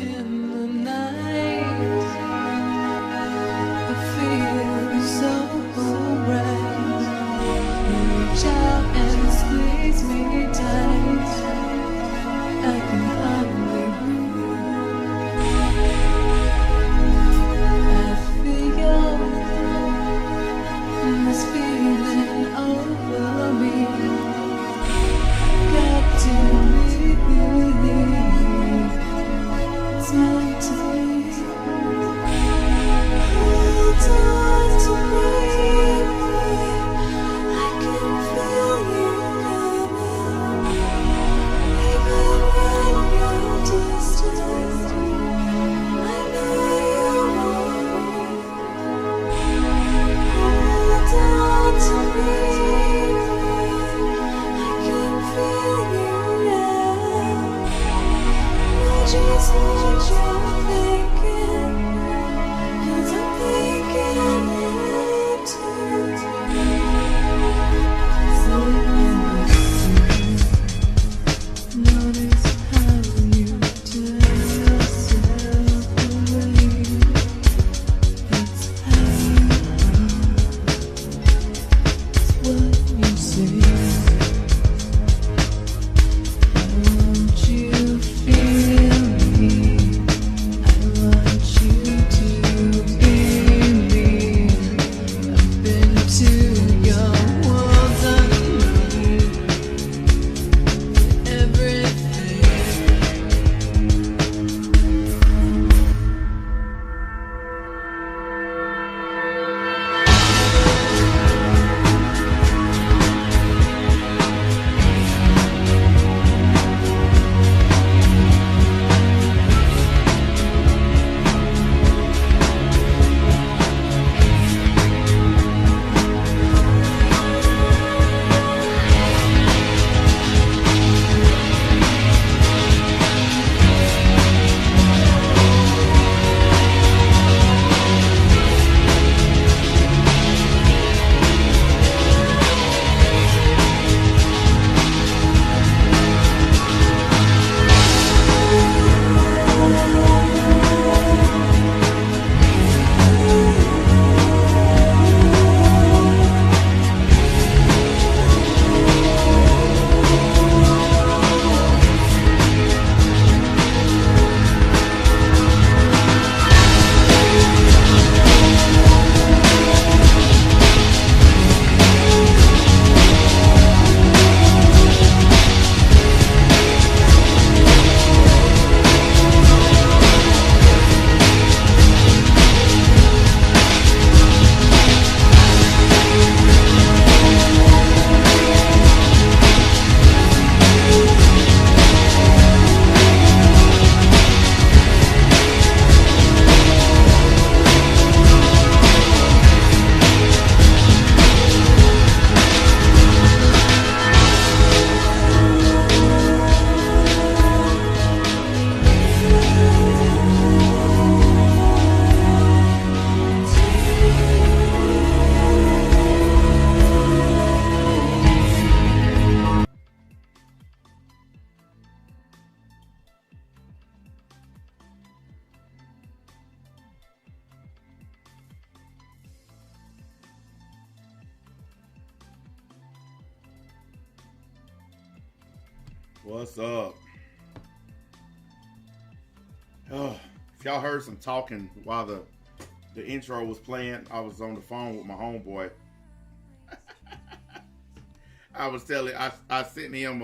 In the night, I feel so alright. Reach out and squeeze me tight. I can hardly breathe. I feel this feeling over me. Got to believe it's meant to be. Hold on to me. I can feel you coming. Even when you're distant, I know you want me. Hold on to me. I can feel you now. I just want you thinking, 'cause I'm thinking it too. Notice how you turn yourself away. It's how you are, it's what you say. Won't you feel me? I want you to be me. I've been to your walls underneath everything. What's up? Oh, if y'all heard some talking while the intro was playing, I was on the phone with my homeboy. I was telling, I sent him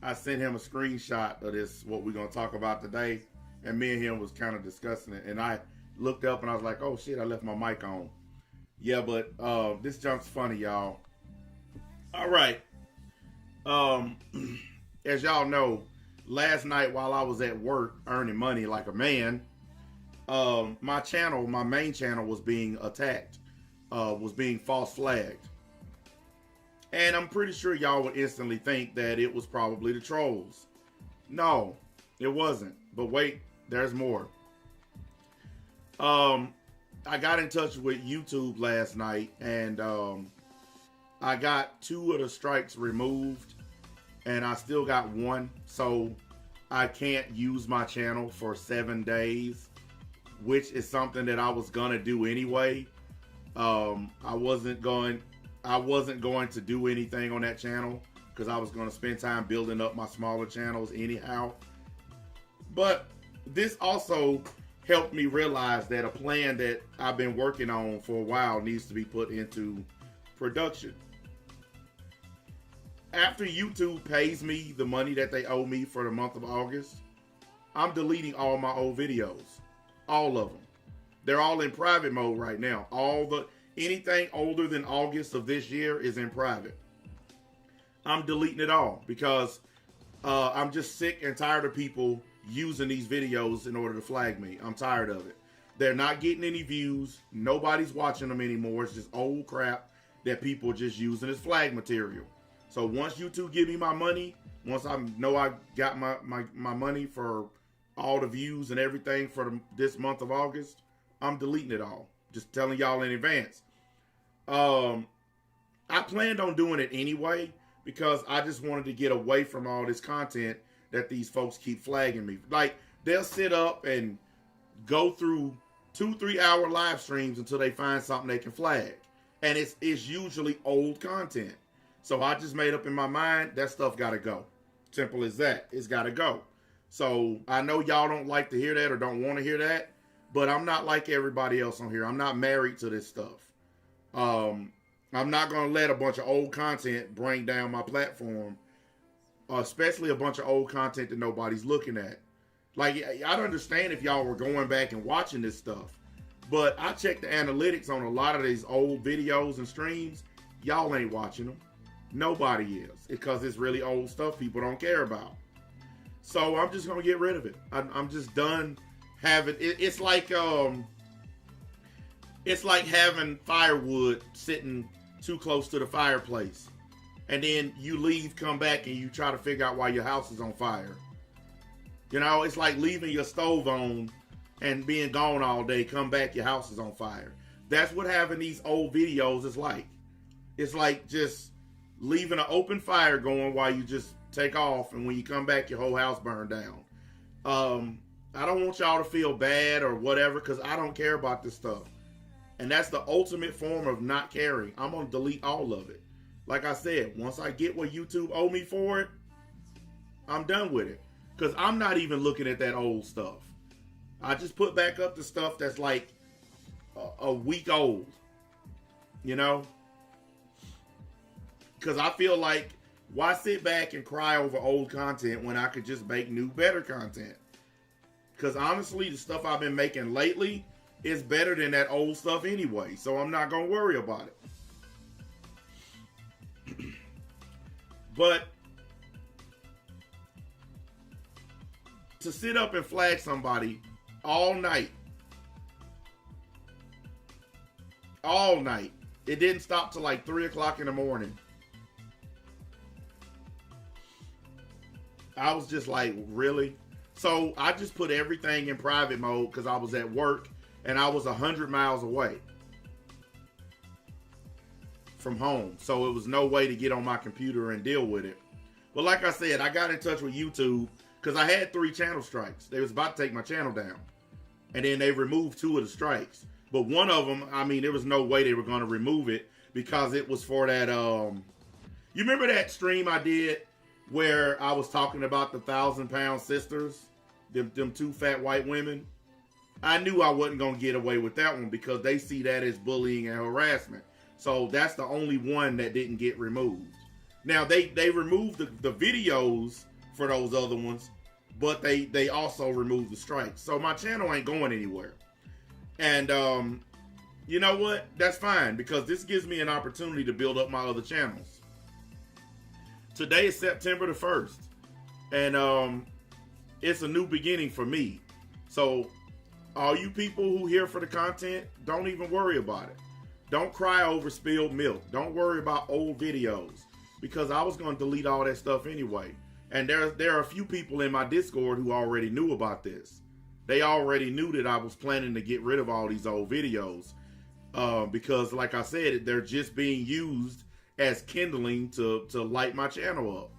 I sent him a screenshot of this what we're gonna talk about today, and me and him was kind of discussing it, and I looked up and I was like, oh shit, I left my mic on. Yeah, but this junk's funny, y'all. All right. As y'all know, last night while I was at work earning money like a man, my channel, my main channel, was being attacked, was being false flagged. And I'm pretty sure y'all would instantly think that it was probably the trolls. No, it wasn't. But wait, there's more. I got in touch with YouTube last night, and I got 2 of the strikes removed, and I still got 1. So I can't use my channel for 7 days, which is something that I was gonna do anyway. I wasn't going to do anything on that channel because I was going to spend time building up my smaller channels anyhow. But this also helped me realize that a plan that I've been working on for a while needs to be put into production. After YouTube pays me the money that they owe me for the month of August, I'm deleting all my old videos. All of them. They're all in private mode right now. Anything older than August of this year is in private. I'm deleting it all because I'm just sick and tired of people using these videos in order to flag me. I'm tired of it. They're not getting any views. Nobody's watching them anymore. It's just old crap that people are just using as flag material. So once YouTube give me my money, once I know I got my money for all the views and everything for this month of August, I'm deleting it all. Just telling y'all in advance. I planned on doing it anyway because I just wanted to get away from all this content that these folks keep flagging me. Like, they'll sit up and go through 2-3 hour live streams until they find something they can flag. And it's usually old content. So I just made up in my mind, that stuff gotta go. Simple as that. It's gotta go. So I know y'all don't like to hear that or don't want to hear that, but I'm not like everybody else on here. I'm not married to this stuff. I'm not going to let a bunch of old content bring down my platform, especially a bunch of old content that nobody's looking at. Like, I'd understand if y'all were going back and watching this stuff, but I checked the analytics on a lot of these old videos and streams. Y'all ain't watching them. Nobody is, because it's really old stuff people don't care about. So I'm just going to get rid of it. I'm just done having it. It's like having firewood sitting too close to the fireplace, and then you leave, come back, and you try to figure out why your house is on fire. You know, it's like leaving your stove on and being gone all day, come back, your house is on fire. That's what having these old videos is like. It's like just leaving an open fire going while you just take off, and when you come back, your whole house burned down. I don't want y'all to feel bad or whatever, because I don't care about this stuff. And that's the ultimate form of not caring. I'm going to delete all of it. Like I said, once I get what YouTube owe me for it, I'm done with it. Because I'm not even looking at that old stuff. I just put back up the stuff that's like a week old. You know? Because I feel like, why sit back and cry over old content when I could just make new, better content? Because honestly, the stuff I've been making lately is better than that old stuff anyway. So I'm not going to worry about it. But to sit up and flag somebody all night, it didn't stop till like 3 o'clock in the morning. I was just like, really? So I just put everything in private mode because I was at work and I was 100 miles away from home. So it was no way to get on my computer and deal with it. But like I said, I got in touch with YouTube because I had 3 channel strikes. They was about to take my channel down. And then they removed 2 of the strikes. But one of them, I mean, there was no way they were going to remove it because it was for that, you remember that stream I did where I was talking about the 1,000-pound sisters, them 2 fat white women? I knew I wasn't going to get away with that one because they see that as bullying and harassment. So that's the only one that didn't get removed. Now, they removed the videos for those other ones, but they also removed the strikes. So my channel ain't going anywhere. And you know what? That's fine because this gives me an opportunity to build up my other channels. Today is September the 1st. And it's a new beginning for me. So all you people who here for the content, don't even worry about it. Don't cry over spilled milk. Don't worry about old videos because I was going to delete all that stuff anyway. And there are a few people in my Discord who already knew about this. They already knew that I was planning to get rid of all these old videos because, like I said, they're just being used as kindling to light my channel up.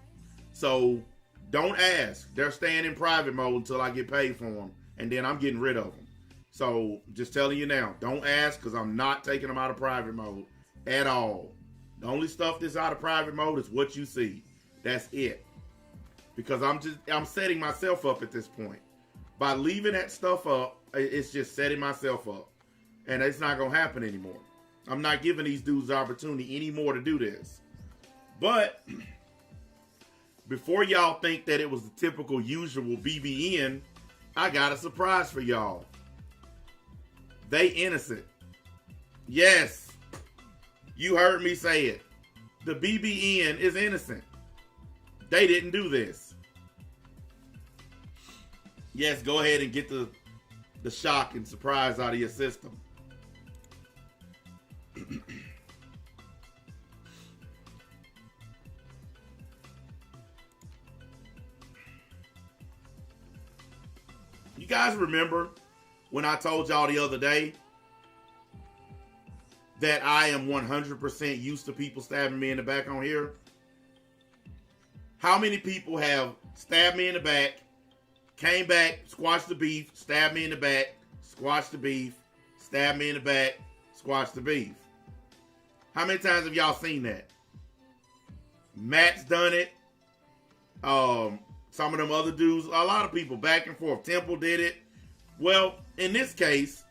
So Don't ask. They're staying in private mode until I get paid for them, and then I'm getting rid of them. So just telling you now, don't ask, because I'm not taking them out of private mode at all. The only stuff that's out of private mode is what you see. That's it. Because I'm setting myself up at this point. By leaving that stuff up, it's just setting myself up. And it's not going to happen anymore. I'm not giving these dudes the opportunity anymore to do this. But before y'all think that it was the typical usual BBN, I got a surprise for y'all. They innocent. Yes. You heard me say it. The BBN is innocent. They didn't do this. Yes, go ahead and get the shock and surprise out of your system. You guys remember when I told y'all the other day that I am 100% used to people stabbing me in the back on here? How many people have stabbed me in the back, came back, squashed the beef, stabbed me in the back, squashed the beef, stabbed me in the back, squashed the beef? How many times have y'all seen that? Matt's done it. Some of them other dudes, a lot of people back and forth. Temple did it. Well, in this case,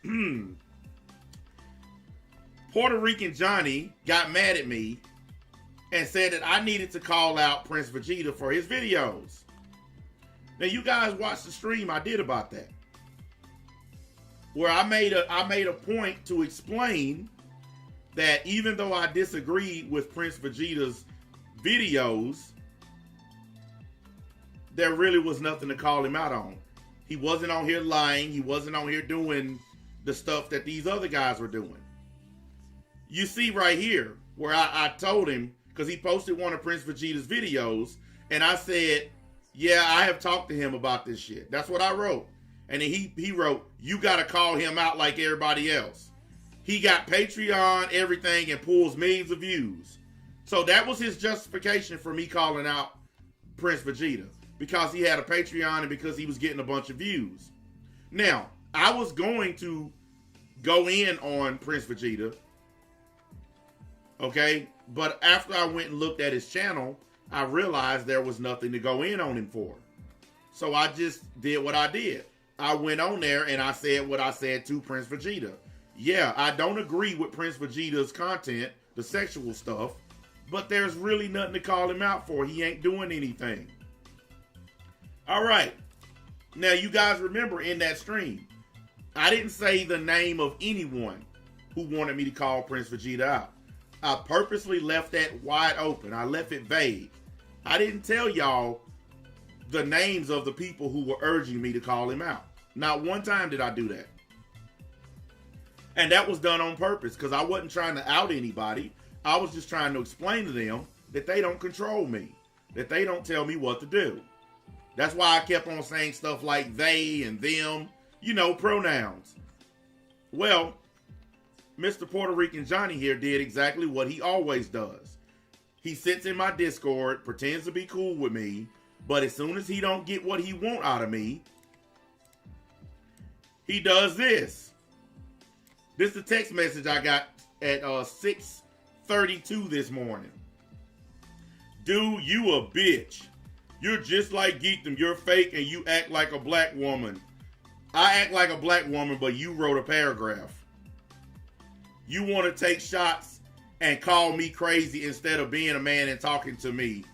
Puerto Rican Johnny got mad at me and said that I needed to call out Prince Vegeta for his videos. Now, you guys watched the stream I did about that, where I made a point to explain that even though I disagreed with Prince Vegeta's videos, there really was nothing to call him out on. He wasn't on here lying. He wasn't on here doing the stuff that these other guys were doing. You see right here where I told him, because he posted one of Prince Vegeta's videos, and I said, yeah, I have talked to him about this shit. That's what I wrote. And then he wrote, you got to call him out like everybody else. He got Patreon, everything, and pulls millions of views. So that was his justification for me calling out Prince Vegeta, because he had a Patreon and because he was getting a bunch of views. Now, I was going to go in on Prince Vegeta, okay? But after I went and looked at his channel, I realized there was nothing to go in on him for. So I just did what I did. I went on there and I said what I said to Prince Vegeta. Yeah, I don't agree with Prince Vegeta's content, the sexual stuff, but there's really nothing to call him out for. He ain't doing anything. All right. Now, you guys remember in that stream, I didn't say the name of anyone who wanted me to call Prince Vegeta out. I purposely left that wide open. I left it vague. I didn't tell y'all the names of the people who were urging me to call him out. Not one time did I do that. And that was done on purpose, because I wasn't trying to out anybody. I was just trying to explain to them that they don't control me, that they don't tell me what to do. That's why I kept on saying stuff like they and them, you know, pronouns. Well, Mr. Puerto Rican Johnny here did exactly what he always does. He sits in my Discord, pretends to be cool with me, but as soon as he don't get what he want out of me, he does this. This is the text message I got at 6:32 this morning. Dude, you a bitch. You're just like Geekdom. You're fake and you act like a black woman. I act like a black woman, but you wrote a paragraph. You want to take shots and call me crazy instead of being a man and talking to me.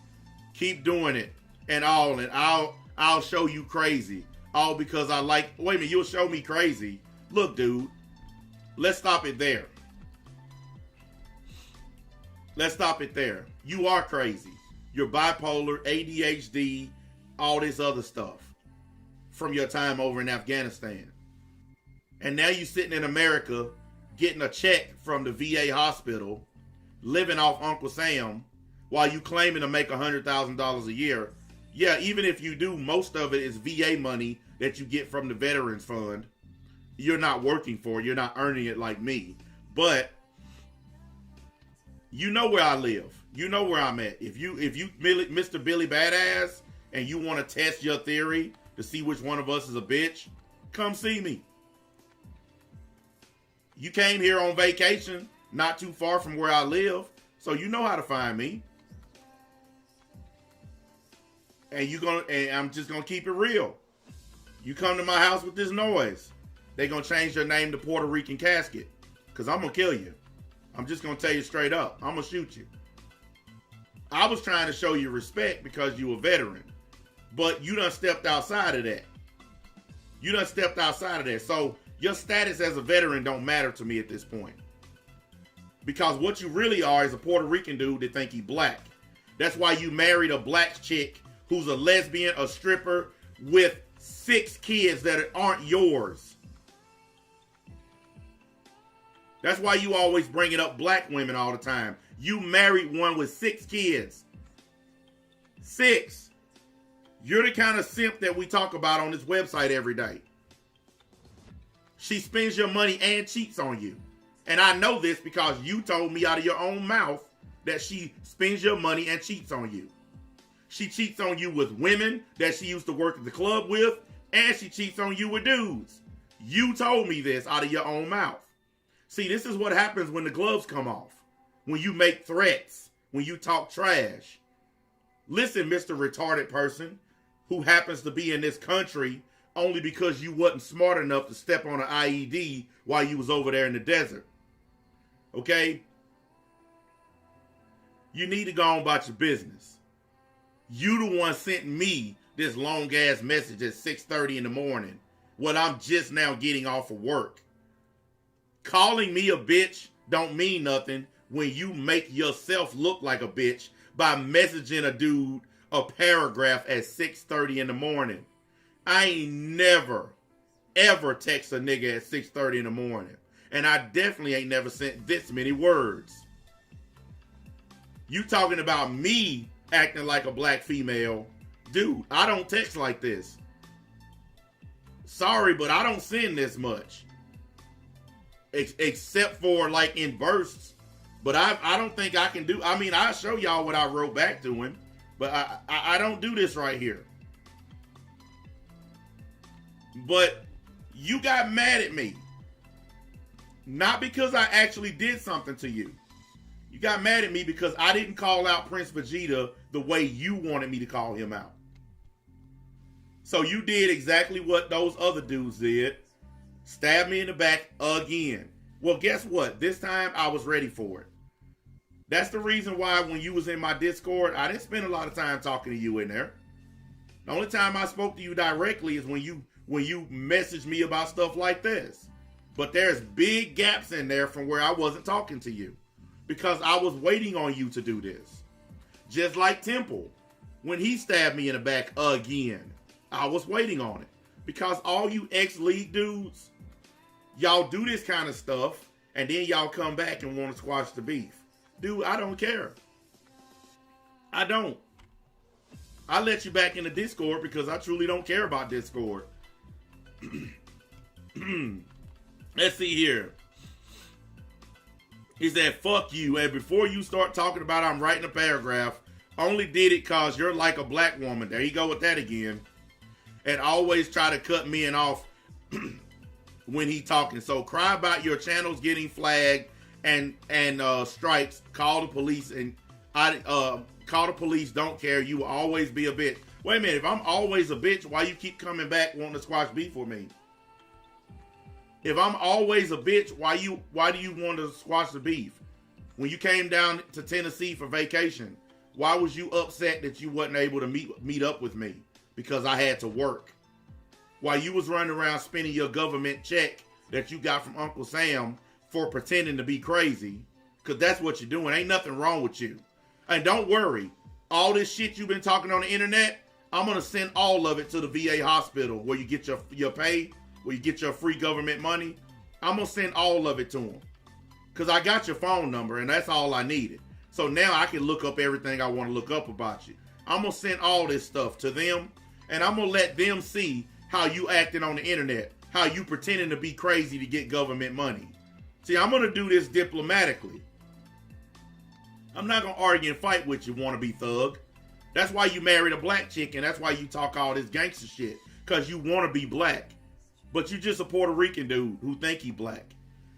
Keep doing it and I'll show you crazy. All because I like, wait a minute, you'll show me crazy. Look, dude, let's stop it there. Let's stop it there. You are crazy. You're bipolar, ADHD, all this other stuff from your time over in Afghanistan. And now you're sitting in America getting a check from the VA hospital, living off Uncle Sam, while you claiming to make $100,000 a year. Yeah, even if you do, most of it is VA money that you get from the Veterans Fund. You're not working for it. You're not earning it like me. But you know where I live. You know where I'm at. If you Mr. Billy Badass, and you want to test your theory to see which one of us is a bitch, come see me. You came here on vacation, not too far from where I live, so you know how to find me. And I'm just gonna keep it real. You come to my house with this noise, they gonna change your name to Puerto Rican Casket, cause I'm gonna kill you. I'm just gonna tell you straight up, I'm gonna shoot you. I was trying to show you respect because you a veteran, but you done stepped outside of that. So your status as a veteran don't matter to me at this point. Because what you really are is a Puerto Rican dude that think he black. That's why you married a black chick who's a lesbian, a stripper, with 6 kids that aren't yours. That's why you always bringing up black women all the time. You married one with 6 kids. 6. You're the kind of simp that we talk about on this website every day. She spends your money and cheats on you. And I know this because you told me out of your own mouth that she spends your money and cheats on you. She cheats on you with women that she used to work at the club with, and she cheats on you with dudes. You told me this out of your own mouth. See, this is what happens when the gloves come off. When you make threats, when you talk trash. Listen, Mr. Retarded person who happens to be in this country only because you wasn't smart enough to step on an IED while you was over there in the desert. Okay? You need to go on about your business. You the one sent me this long ass message at 6:30 in the morning when I'm just now getting off of work. Calling me a bitch don't mean nothing when you make yourself look like a bitch by messaging a dude a paragraph at 6:30 in the morning. I ain't never, ever text a nigga at 6:30 in the morning. And I definitely ain't never sent this many words. You talking about me acting like a black female. Dude, I don't text like this. Sorry, but I don't send this much. Except for like in bursts. But I don't think I can do. I mean, I'll show y'all what I wrote back to him. But I don't do this right here. But you got mad at me. Not because I actually did something to you. You got mad at me because I didn't call out Prince Vegeta the way you wanted me to call him out. So you did exactly what those other dudes did. Stabbed me in the back again. Well, guess what? This time I was ready for it. That's the reason why when you was in my Discord, I didn't spend a lot of time talking to you in there. The only time I spoke to you directly is when you messaged me about stuff like this. But there's big gaps in there from where I wasn't talking to you. Because I was waiting on you to do this. Just like Temple. When he stabbed me in the back again. I was waiting on it. Because all you ex-league dudes, y'all do this kind of stuff. And then y'all come back and want to squash the beef. Dude, I don't care. I don't. I let you back in the Discord because I truly don't care about Discord. Let's see here. He said, fuck you. And before you start talking about I'm writing a paragraph, only did it cause you're like a black woman. There you go with that again. And always try to cut men off when he talking. So cry about your channels getting flagged and strikes. Call the police and call the police. Don't care. You will always be a bitch. Wait a minute. If I'm always a bitch, why you keep coming back wanting to squash beef with me? If I'm always a bitch, why do you want to squash the beef? When you came down to Tennessee for vacation, why was you upset that you wasn't able to meet up with me? Because I had to work. While you was running around spending your government check that you got from Uncle Sam for pretending to be crazy, because that's what you're doing. Ain't nothing wrong with you. And don't worry, all this shit you've been talking on the internet, I'm going to send all of it to the VA hospital where you get your pay, where you get your free government money. I'm going to send all of it to them. Because I got your phone number, and that's all I needed. So now I can look up everything I want to look up about you. I'm going to send all this stuff to them, and I'm going to let them see how you acting on the internet, how you pretending to be crazy to get government money. See, I'm going to do this diplomatically. I'm not going to argue and fight with you, wannabe thug. That's why you married a black chick, and that's why you talk all this gangster shit. Because you want to be black. But you just a Puerto Rican dude who think he black.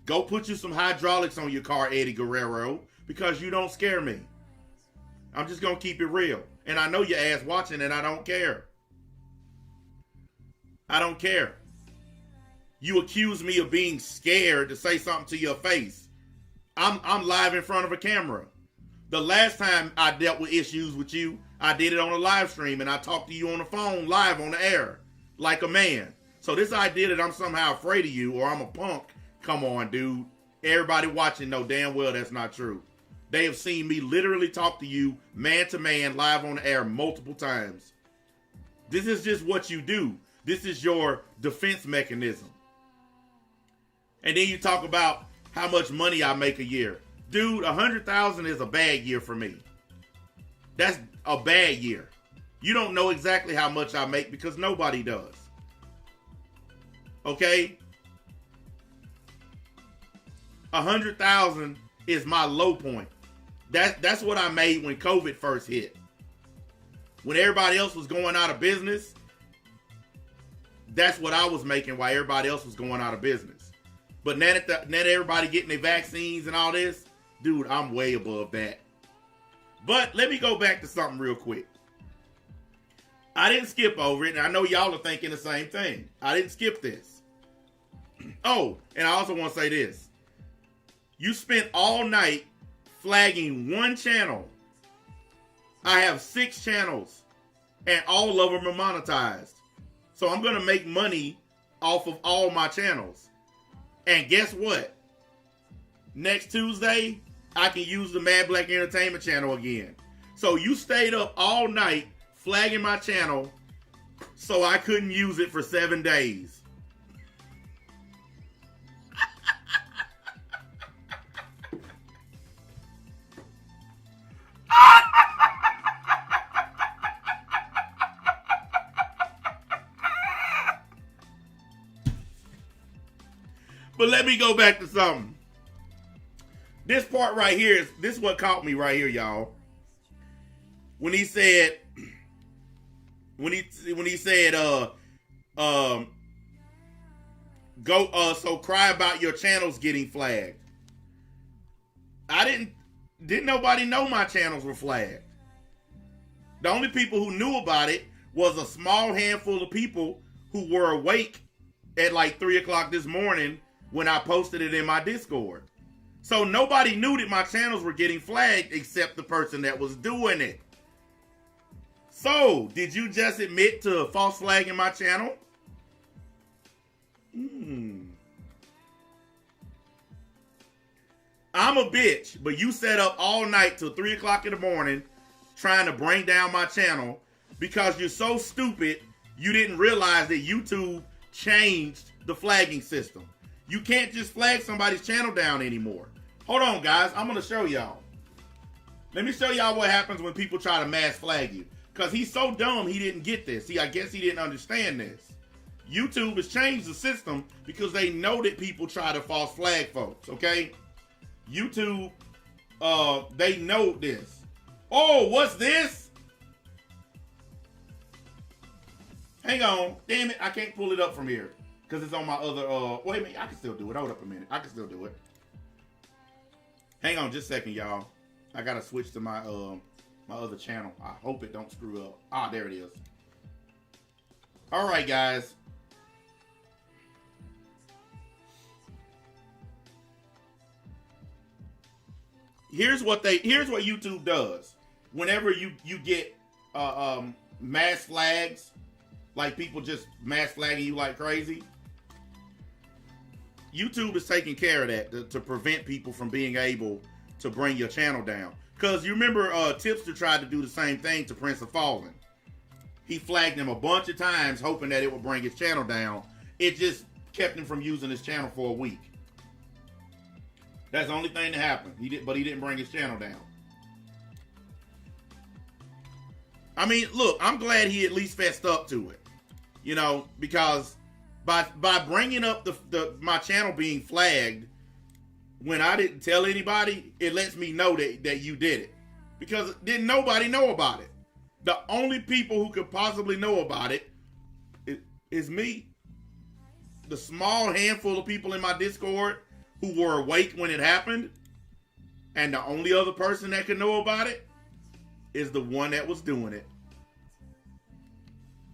Go put you some hydraulics on your car, Eddie Guerrero, because you don't scare me. I'm just going to keep it real. And I know your ass watching, and I don't care. I don't care. You accuse me of being scared to say something to your face. I'm live in front of a camera. The last time I dealt with issues with you, I did it on a live stream, and I talked to you on the phone live on the air like a man. So this idea that I'm somehow afraid of you or I'm a punk, come on, dude. Everybody watching know damn well that's not true. They have seen me literally talk to you man to man live on the air multiple times. This is just what you do. This is your defense mechanism. And then you talk about how much money I make a year. Dude, 100,000 is a bad year for me. That's a bad year. You don't know exactly how much I make because nobody does. Okay? 100,000 is my low point. That's what I made when COVID first hit. When everybody else was going out of business, that's what I was making while everybody else was going out of business. But now that everybody getting their vaccines and all this, dude, I'm way above that. But let me go back to something real quick. I didn't skip over it, and I know y'all are thinking the same thing. I didn't skip this. Oh, and I also want to say this. You spent all night flagging one channel. I have 6 channels, and all of them are monetized. So I'm going to make money off of all my channels. And guess what? Next Tuesday, I can use the Mad Black Entertainment channel again. So you stayed up all night flagging my channel so I couldn't use it for 7 days. But let me go back to something. This part right here this is what caught me right here, y'all. When he said, so cry about your channels getting flagged. Didn't nobody know my channels were flagged. The only people who knew about it was a small handful of people who were awake at like 3 o'clock this morning when I posted it in my Discord. So nobody knew that my channels were getting flagged except the person that was doing it. So, did you just admit to false flagging my channel? I'm a bitch, but you sat up all night till 3 o'clock in the morning trying to bring down my channel because you're so stupid you didn't realize that YouTube changed the flagging system. You can't just flag somebody's channel down anymore. Hold on, guys. I'm going to show y'all. Let me show y'all what happens when people try to mass flag you. Because he's so dumb, he didn't get this. See, I guess he didn't understand this. YouTube has changed the system because they know that people try to false flag folks, okay? YouTube, they know this. Oh, what's this? Hang on. Damn it, I can't pull it up from here. Because it's on my other, wait a minute, I can still do it. Hold up a minute. I can still do it. Hang on just a second, y'all. I got to switch to my, my other channel. I hope it don't screw up. Ah, there it is. All right, guys. Here's what YouTube does. Whenever you get mass flags, like people just mass flagging you like crazy, YouTube is taking care of that to prevent people from being able to bring your channel down. Because you remember Tipster tried to do the same thing to Prince of Fallen. He flagged him a bunch of times hoping that it would bring his channel down. It just kept him from using his channel for a week. That's the only thing that happened. But he didn't bring his channel down. I mean, look, I'm glad he at least fessed up to it. You know, because by bringing up my channel being flagged when I didn't tell anybody, it lets me know that you did it. Because didn't nobody know about it. The only people who could possibly know about it is me. The small handful of people in my Discord who were awake when it happened, and the only other person that could know about it is the one that was doing it.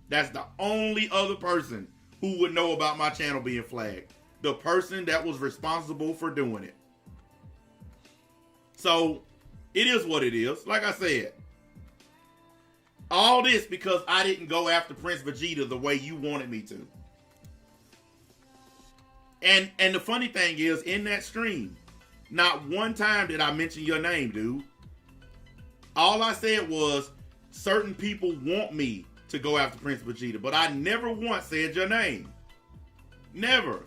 That's the only other person who would know about my channel being flagged. The person that was responsible for doing it. So, it is what it is. Like I said, all this because I didn't go after Prince Vegeta the way you wanted me to. And the funny thing is, in that stream, not one time did I mention your name, dude. All I said was, certain people want me to go after Prince Vegeta, but I never once said your name. Never.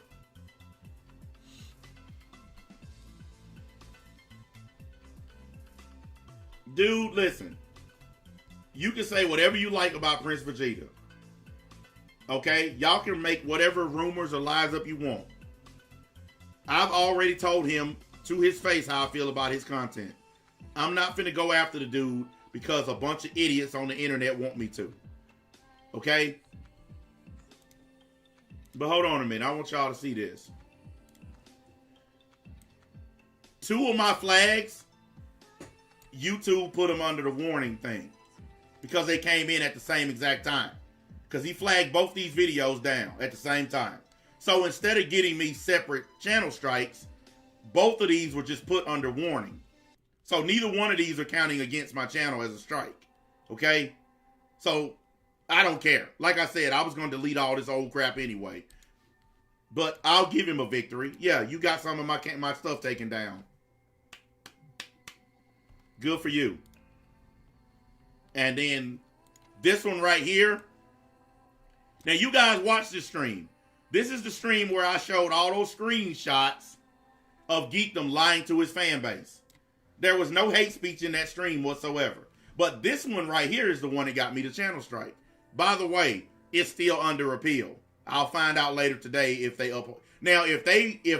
Dude, listen. You can say whatever you like about Prince Vegeta. Okay? Y'all can make whatever rumors or lies up you want. I've already told him to his face how I feel about his content. I'm not finna go after the dude because a bunch of idiots on the internet want me to. Okay? But hold on a minute. I want y'all to see this. 2 of my flags, YouTube put them under the warning thing because they came in at the same exact time. Because he flagged both these videos down at the same time. So instead of getting me separate channel strikes, both of these were just put under warning. So neither one of these are counting against my channel as a strike. Okay? So I don't care. Like I said, I was going to delete all this old crap anyway. But I'll give him a victory. Yeah, you got some of my stuff taken down. Good for you. And then this one right here. Now you guys watch this stream. This is the stream where I showed all those screenshots of Geekdom lying to his fan base. There was no hate speech in that stream whatsoever. But this one right here is the one that got me the channel strike. By the way, it's still under appeal. I'll find out later today if they upload. Now, if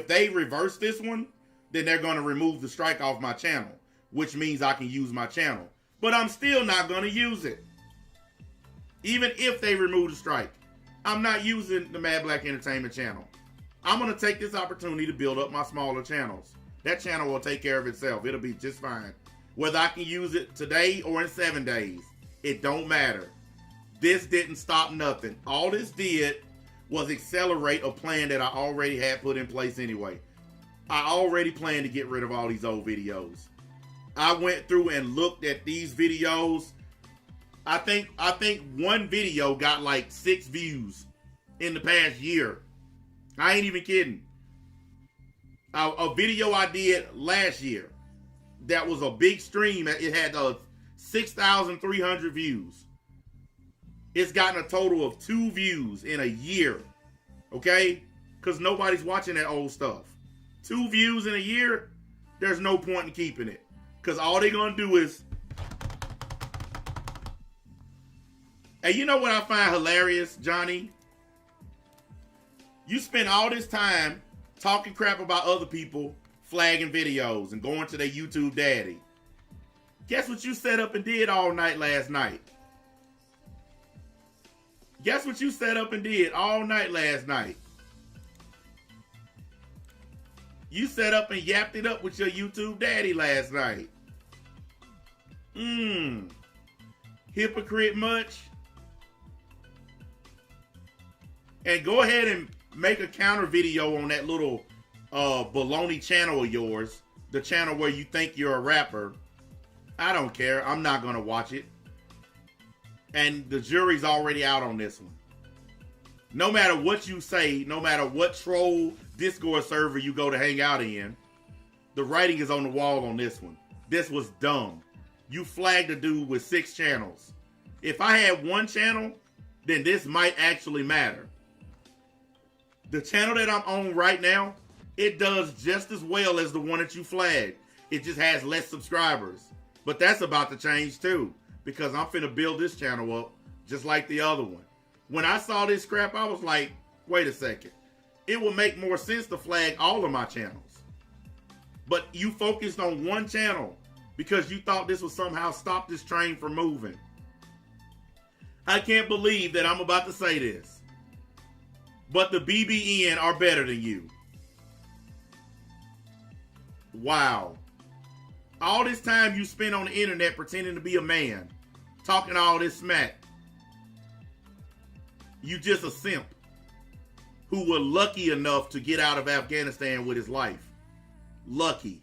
they reverse this one, then they're going to remove the strike off my channel, which means I can use my channel. But I'm still not going to use it. Even if they remove the strike, I'm not using the Mad Black Entertainment channel. I'm going to take this opportunity to build up my smaller channels. That channel will take care of itself. It'll be just fine. Whether I can use it today or in 7 days, it don't matter. This didn't stop nothing. All this did was accelerate a plan that I already had put in place anyway. I already planned to get rid of all these old videos. I went through and looked at these videos. I think one video got like 6 views in the past year. I ain't even kidding. A video I did last year that was a big stream. It had 6,300 views. It's gotten a total of 2 views in a year. Okay? Because nobody's watching that old stuff. 2 views in a year, there's no point in keeping it. Because all they're going to do is... And you know what I find hilarious, Johnny? You spend all this time talking crap about other people, flagging videos, and going to their YouTube daddy. Guess what you set up and did all night last night? Guess what you set up and did all night last night? You set up and yapped it up with your YouTube daddy last night. Hypocrite much? And go ahead and make a counter video on that little baloney channel of yours. The channel where you think you're a rapper. I don't care. I'm not going to watch it. And the jury's already out on this one. No matter what you say, no matter what troll Discord server you go to hang out in, the writing is on the wall on this one. This was dumb. You flagged a dude with 6 channels. If I had 1 channel, then this might actually matter. The channel that I'm on right now, it does just as well as the one that you flagged. It just has less subscribers. But that's about to change too, because I'm finna build this channel up just like the other one. When I saw this crap, I was like, wait a second. It would make more sense to flag all of my channels. But you focused on 1 channel because you thought this would somehow stop this train from moving. I can't believe that I'm about to say this. But the BBN are better than you. Wow. All this time you spent on the internet pretending to be a man, talking all this smack. You just a simp who were lucky enough to get out of Afghanistan with his life. Lucky.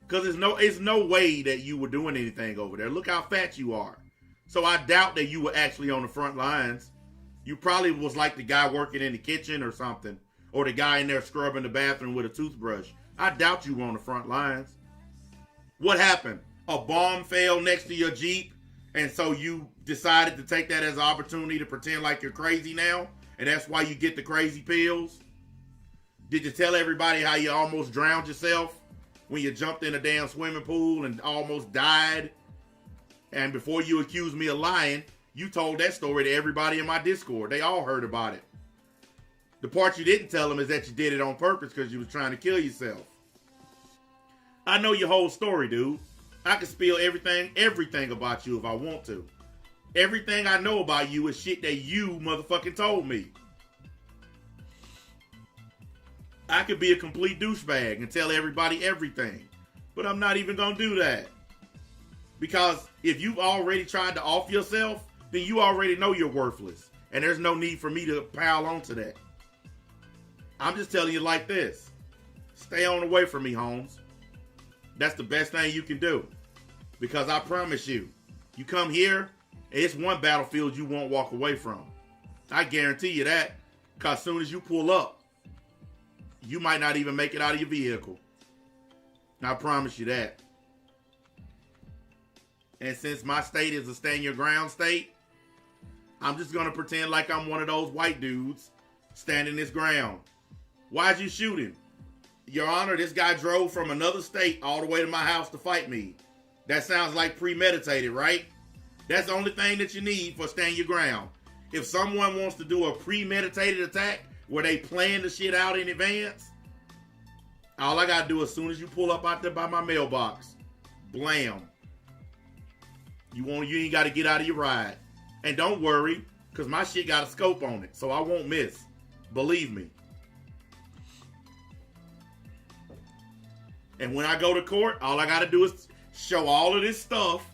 Because it's no way that you were doing anything over there. Look how fat you are. So I doubt that you were actually on the front lines. You probably was like the guy working in the kitchen or something. Or the guy in there scrubbing the bathroom with a toothbrush. I doubt you were on the front lines. What happened? A bomb fell next to your Jeep, and so you decided to take that as an opportunity to pretend like you're crazy now, and that's why you get the crazy pills? Did you tell everybody how you almost drowned yourself when you jumped in a damn swimming pool and almost died? And before you accused me of lying, you told that story to everybody in my Discord. They all heard about it. The part you didn't tell them is that you did it on purpose because you was trying to kill yourself. I know your whole story, dude. I can spill everything about you if I want to. Everything I know about you is shit that you motherfucking told me. I could be a complete douchebag and tell everybody everything. But I'm not even going to do that. Because if you've already tried to off yourself, then you already know you're worthless. And there's no need for me to pile onto that. I'm just telling you like this. Stay on away from me, Holmes. That's the best thing you can do. Because I promise you, you come here, it's one battlefield you won't walk away from. I guarantee you that. Because as soon as you pull up, you might not even make it out of your vehicle. I promise you that. And since my state is a stand your ground state, I'm just going to pretend like I'm one of those white dudes standing his ground. Why'd you shoot him? Your Honor, this guy drove from another state all the way to my house to fight me. That sounds like premeditated, right? That's the only thing that you need for stand your ground. If someone wants to do a premeditated attack where they plan the shit out in advance, all I got to do as soon as you pull up out there by my mailbox, blam. You ain't got to get out of your ride. And don't worry, because my shit got a scope on it, so I won't miss. Believe me. And when I go to court, all I got to do is show all of this stuff,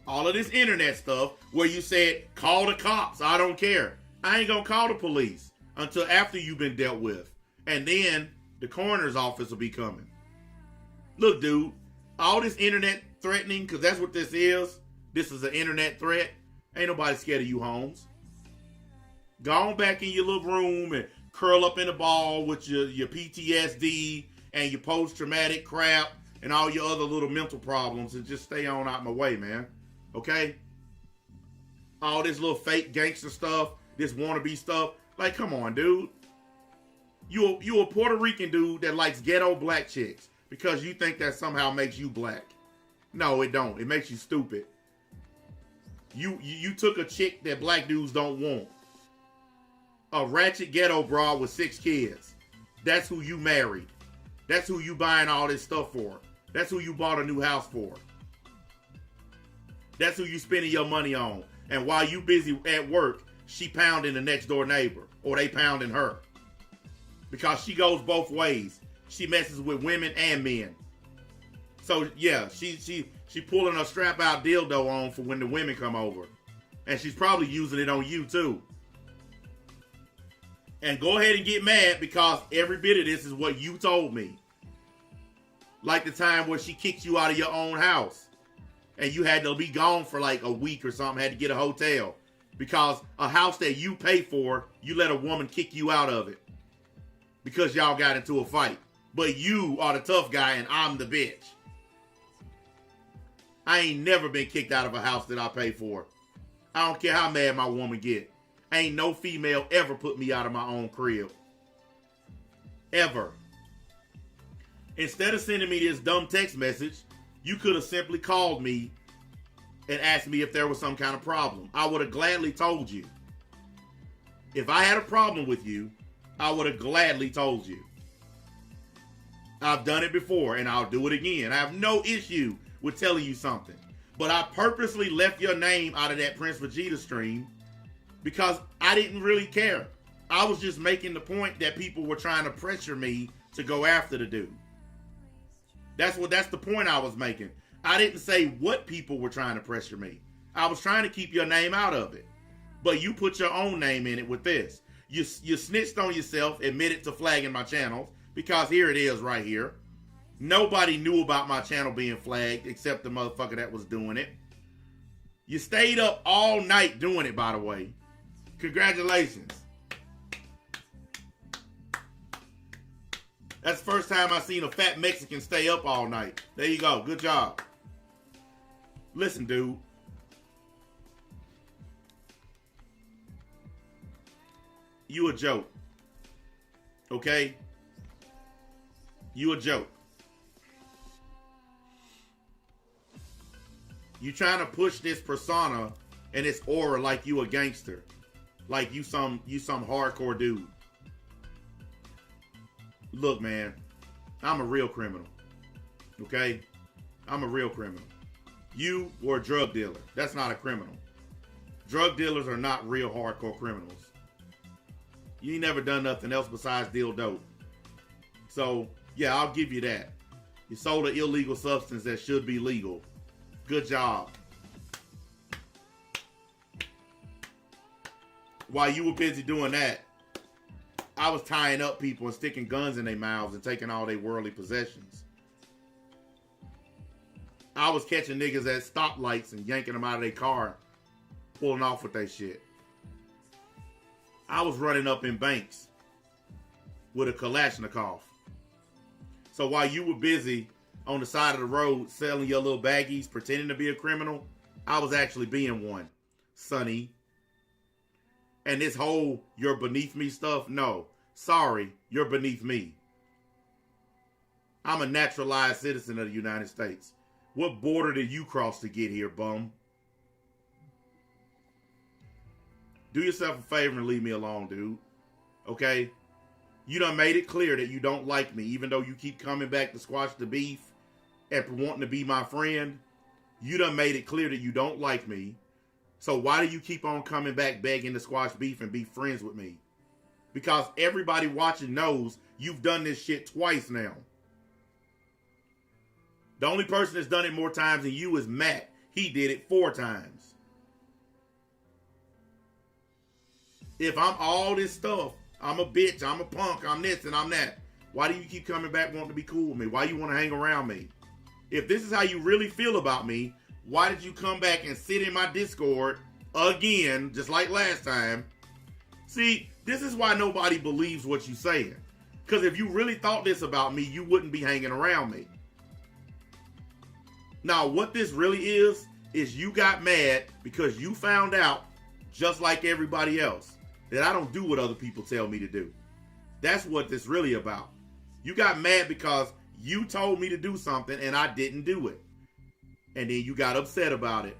all of this internet stuff, where you said, call the cops, I don't care. I ain't going to call the police until after you've been dealt with. And then the coroner's office will be coming. Look, dude, all this internet threatening, because that's what this is. This is an internet threat. Ain't nobody scared of you, Holmes. Go on back in your little room and curl up in a ball with your PTSD and your post-traumatic crap and all your other little mental problems and just stay on out my way, man. Okay? All this little fake gangster stuff, this wannabe stuff. Like, come on, dude. You a Puerto Rican dude that likes ghetto black chicks because you think that somehow makes you black. No, it don't. It makes you stupid. You took a chick that black dudes don't want. A ratchet ghetto broad with 6 kids. That's who you married. That's who you buying all this stuff for. That's who you bought a new house for. That's who you spending your money on. And while you busy at work, she pounding the next door neighbor. Or they pounding her. Because she goes both ways. She messes with women and men. So yeah, she pulling a strap out dildo on for when the women come over. And she's probably using it on you too. And go ahead and get mad because every bit of this is what you told me. Like the time where she kicked you out of your own house. And you had to be gone for like a week or something, had to get a hotel. Because a house that you pay for, you let a woman kick you out of it. Because y'all got into a fight. But you are the tough guy and I'm the bitch. I ain't never been kicked out of a house that I pay for. I don't care how mad my woman get. Ain't no female ever put me out of my own crib. Ever. Instead of sending me this dumb text message, you could have simply called me and asked me if there was some kind of problem. I would have gladly told you. If I had a problem with you, I would have gladly told you. I've done it before and I'll do it again. I have no issue with telling you something. But I purposely left your name out of that Prince Vegeta stream because I didn't really care. I was just making the point that people were trying to pressure me to go after the dude. That's the point I was making. I didn't say what people were trying to pressure me. I was trying to keep your name out of it. But you put your own name in it with this. You snitched on yourself, admitted to flagging my channels, because here it is right here. Nobody knew about my channel being flagged except the motherfucker that was doing it. You stayed up all night doing it, by the way. Congratulations. That's the first time I seen a fat Mexican stay up all night. There you go. Good job. Listen, dude. You a joke. Okay? You a joke. You trying to push this persona and this aura like you a gangster. Like you some hardcore dude. Look, man, I'm a real criminal. Okay? I'm a real criminal. You were a drug dealer. That's not a criminal. Drug dealers are not real hardcore criminals. You ain't never done nothing else besides deal dope. So, yeah, I'll give you that. You sold an illegal substance that should be legal. Good job. While you were busy doing that, I was tying up people and sticking guns in their mouths and taking all their worldly possessions. I was catching niggas at stoplights and yanking them out of their car, pulling off with their shit. I was running up in banks with a Kalashnikov. So while you were busy on the side of the road selling your little baggies, pretending to be a criminal, I was actually being one, Sonny. And this whole you're beneath me stuff, no. Sorry, you're beneath me. I'm a naturalized citizen of the United States. What border did you cross to get here, bum? Do yourself a favor and leave me alone, dude. Okay? You done made it clear that you don't like me, even though you keep coming back to squash the beef and wanting to be my friend. You done made it clear that you don't like me. So why do you keep on coming back begging to squash beef and be friends with me? Because everybody watching knows you've done this shit twice now. The only person that's done it more times than you is Matt. He did it 4 times. If I'm all this stuff, I'm a bitch, I'm a punk, I'm this and I'm that, why do you keep coming back wanting to be cool with me? Why you want to hang around me? If this is how you really feel about me, why did you come back and sit in my Discord again, just like last time? See, this is why nobody believes what you're saying. Because if you really thought this about me, you wouldn't be hanging around me. Now, what this really is you got mad because you found out, just like everybody else, that I don't do what other people tell me to do. That's what this really about. You got mad because you told me to do something and I didn't do it. And then you got upset about it.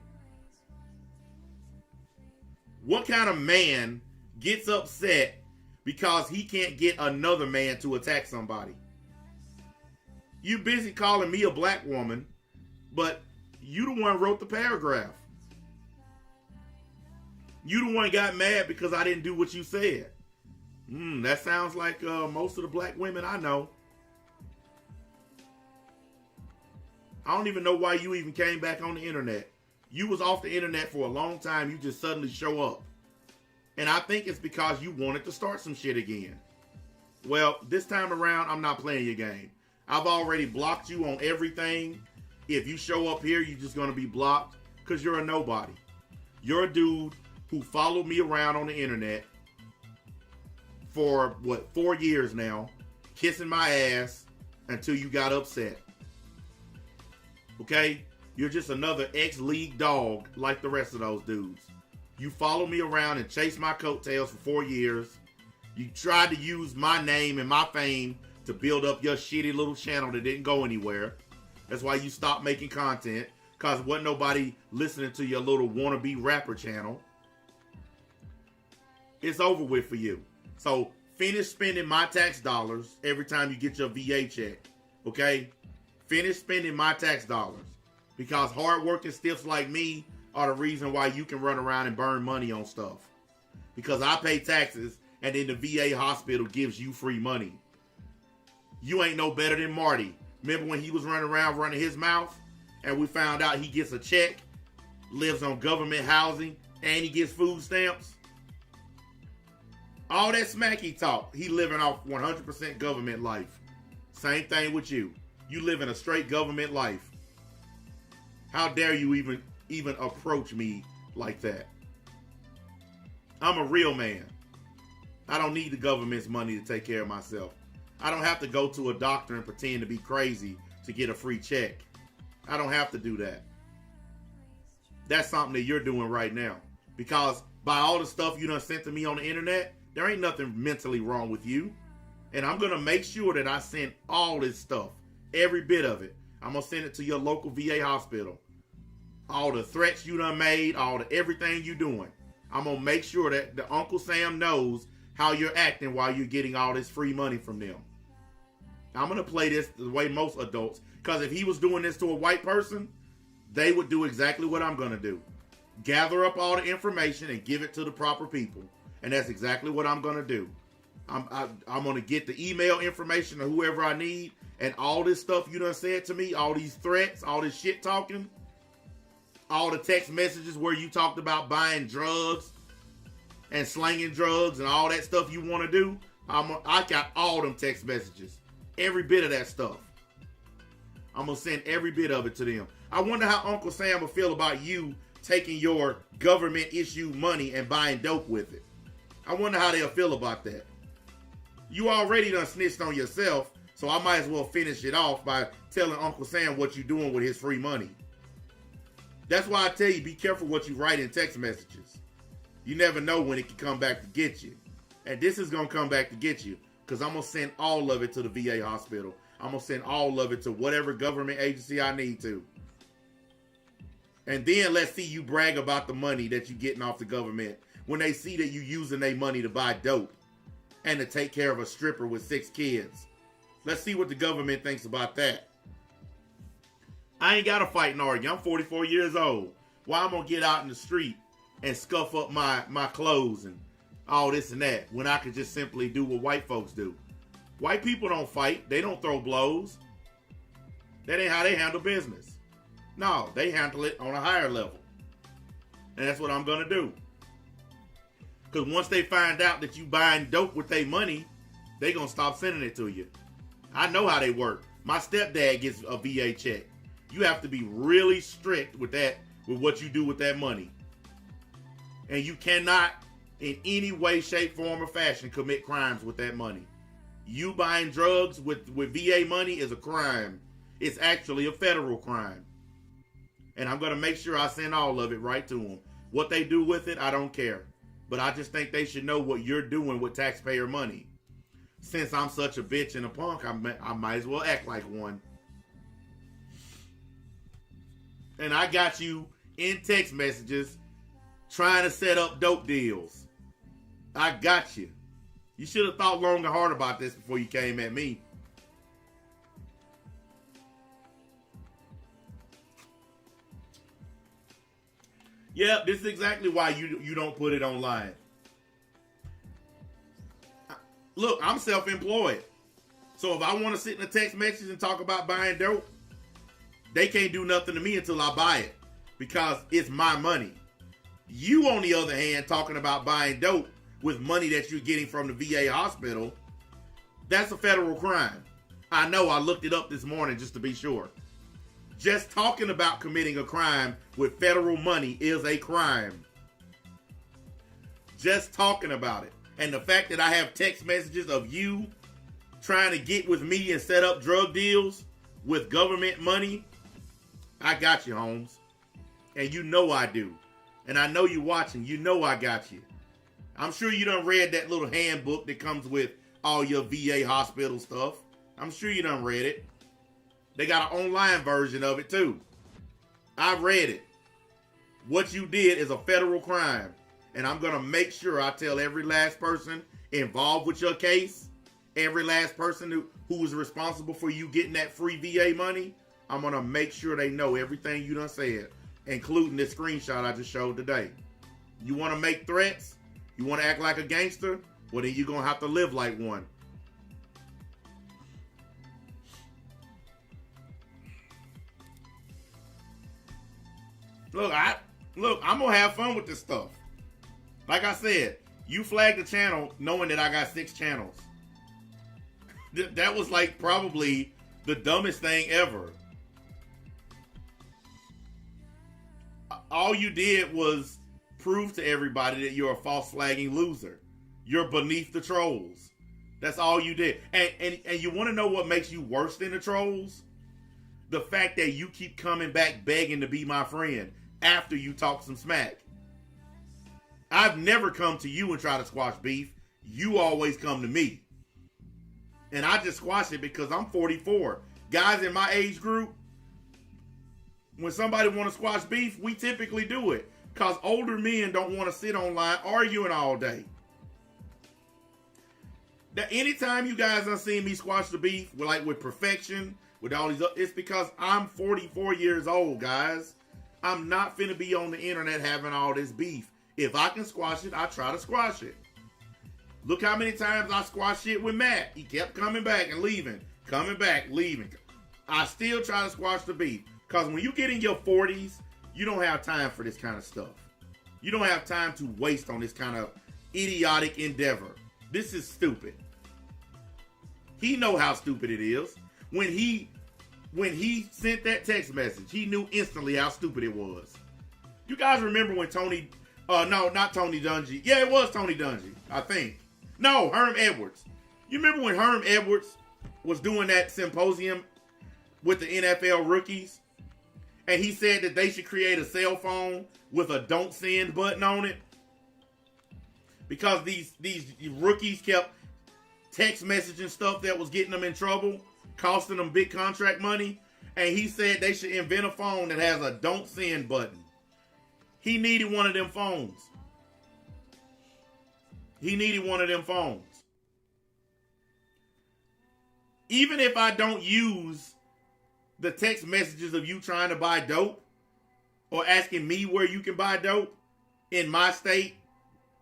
What kind of man gets upset because he can't get another man to attack somebody? You busy calling me a black woman, but you the one wrote the paragraph. You the one got mad because I didn't do what you said. That sounds like most of the black women I know. I don't even know why you even came back on the internet. You was off the internet for a long time. You just suddenly show up. And I think it's because you wanted to start some shit again. Well, this time around, I'm not playing your game. I've already blocked you on everything. If you show up here, you're just going to be blocked because you're a nobody. You're a dude who followed me around on the internet for, 4 years now, kissing my ass until you got upset. Okay? You're just another ex-league dog like the rest of those dudes. You followed me around and chased my coattails for 4 years. You tried to use my name and my fame to build up your shitty little channel that didn't go anywhere. That's why you stopped making content, because wasn't nobody listening to your little wannabe rapper channel. It's over with for you. So finish spending my tax dollars every time you get your VA check. Okay? Finish spending my tax dollars. Because hardworking stiffs like me are the reason why you can run around and burn money on stuff. Because I pay taxes and then the VA hospital gives you free money. You ain't no better than Marty. Remember when he was running around running his mouth and we found out he gets a check, lives on government housing, and he gets food stamps? All that smack he talk, he living off 100% government life. Same thing with you. You live in a straight government life. How dare you even approach me like that? I'm a real man. I don't need the government's money to take care of myself. I don't have to go to a doctor and pretend to be crazy to get a free check. I don't have to do that. That's something that you're doing right now. Because by all the stuff you done sent to me on the internet, there ain't nothing mentally wrong with you. And I'm going to make sure that I send all this stuff, every bit of it. I'm going to send it to your local VA hospital. All the threats you done made, everything you doing. I'm going to make sure that the Uncle Sam knows how you're acting while you're getting all this free money from them. I'm going to play this the way most adults, because if he was doing this to a white person, they would do exactly what I'm going to do. Gather up all the information and give it to the proper people. And that's exactly what I'm going to do. I'm going to get the email information of whoever I need, and all this stuff you done said to me, all these threats, all this shit talking, all the text messages where you talked about buying drugs and slanging drugs and all that stuff you want to do. I got all them text messages. Every bit of that stuff. I'm going to send every bit of it to them. I wonder how Uncle Sam will feel about you taking your government issue money and buying dope with it. I wonder how they'll feel about that. You already done snitched on yourself, so I might as well finish it off by telling Uncle Sam what you're doing with his free money. That's why I tell you, be careful what you write in text messages. You never know when it can come back to get you. And this is going to come back to get you, because I'm going to send all of it to the VA hospital. I'm going to send all of it to whatever government agency I need to. And then let's see you brag about the money that you're getting off the government when they see that you're using their money to buy dope and to take care of a stripper with 6 kids. Let's see what the government thinks about that. I ain't got to fight and argue. I'm 44 years old. Why I'm going to get out in the street and scuff up my clothes and all this and that when I could just simply do what white folks do? White people don't fight. They don't throw blows. That ain't how they handle business. No, they handle it on a higher level. And that's what I'm going to do. Because once they find out that you buying dope with their money, they going to stop sending it to you. I know how they work. My stepdad gets a VA check. You have to be really strict with that, with what you do with that money. And you cannot, in any way, shape, form, or fashion, commit crimes with that money. You buying drugs with VA money is a crime. It's actually a federal crime. And I'm going to make sure I send all of it right to them. What they do with it, I don't care. But I just think they should know what you're doing with taxpayer money. Since I'm such a bitch and a punk, I might as well act like one. And I got you in text messages trying to set up dope deals. I got you. You should have thought long and hard about this before you came at me. Yep, this is exactly why you don't put it online. Look, I'm self-employed. So if I want to sit in a text message and talk about buying dope, they can't do nothing to me until I buy it. Because it's my money. You, on the other hand, talking about buying dope with money that you're getting from the VA hospital, that's a federal crime. I know, I looked it up this morning just to be sure. Just talking about committing a crime with federal money is a crime. Just talking about it. And the fact that I have text messages of you trying to get with me and set up drug deals with government money, I got you, Holmes. And you know I do. And I know you watching. You know I got you. I'm sure you done read that little handbook that comes with all your VA hospital stuff. I'm sure you done read it. They got an online version of it too. I read it. What you did is a federal crime. And I'm going to make sure I tell every last person involved with your case, every last person who was responsible for you getting that free VA money, I'm going to make sure they know everything you done said, including this screenshot I just showed today. You want to make threats? You want to act like a gangster? Well, then you're going to have to live like one. Look, I'm going to have fun with this stuff. Like I said, you flagged the channel knowing that I got 6 channels. That was like probably the dumbest thing ever. All you did was prove to everybody that you're a false flagging loser. You're beneath the trolls. That's all you did. And you want to know what makes you worse than the trolls? The fact that you keep coming back begging to be my friend after you talk some smack. I've never come to you and try to squash beef. You always come to me. And I just squash it because I'm 44. Guys in my age group, when somebody want to squash beef, we typically do it. Because older men don't want to sit online arguing all day. That anytime you guys done seen me squash the beef, with perfection, with all these, it's because I'm 44 years old, guys. I'm not finna be on the internet having all this beef. If I can squash it, I try to squash it. Look how many times I squashed shit with Matt. He kept coming back and leaving. Coming back, leaving. I still try to squash the beef. Because when you get in your 40s, you don't have time for this kind of stuff. You don't have time to waste on this kind of idiotic endeavor. This is stupid. He know how stupid it is. When he sent that text message, he knew instantly how stupid it was. You guys remember when Tony... no, not Tony Dungy. Yeah, it was Tony Dungy, I think. No, Herm Edwards. You remember when Herm Edwards was doing that symposium with the NFL rookies? And he said that they should create a cell phone with a don't send button on it? Because these rookies kept text messaging stuff that was getting them in trouble, costing them big contract money. And he said they should invent a phone that has a don't send button. He needed one of them phones. He needed one of them phones. Even if I don't use the text messages of you trying to buy dope or asking me where you can buy dope in my state,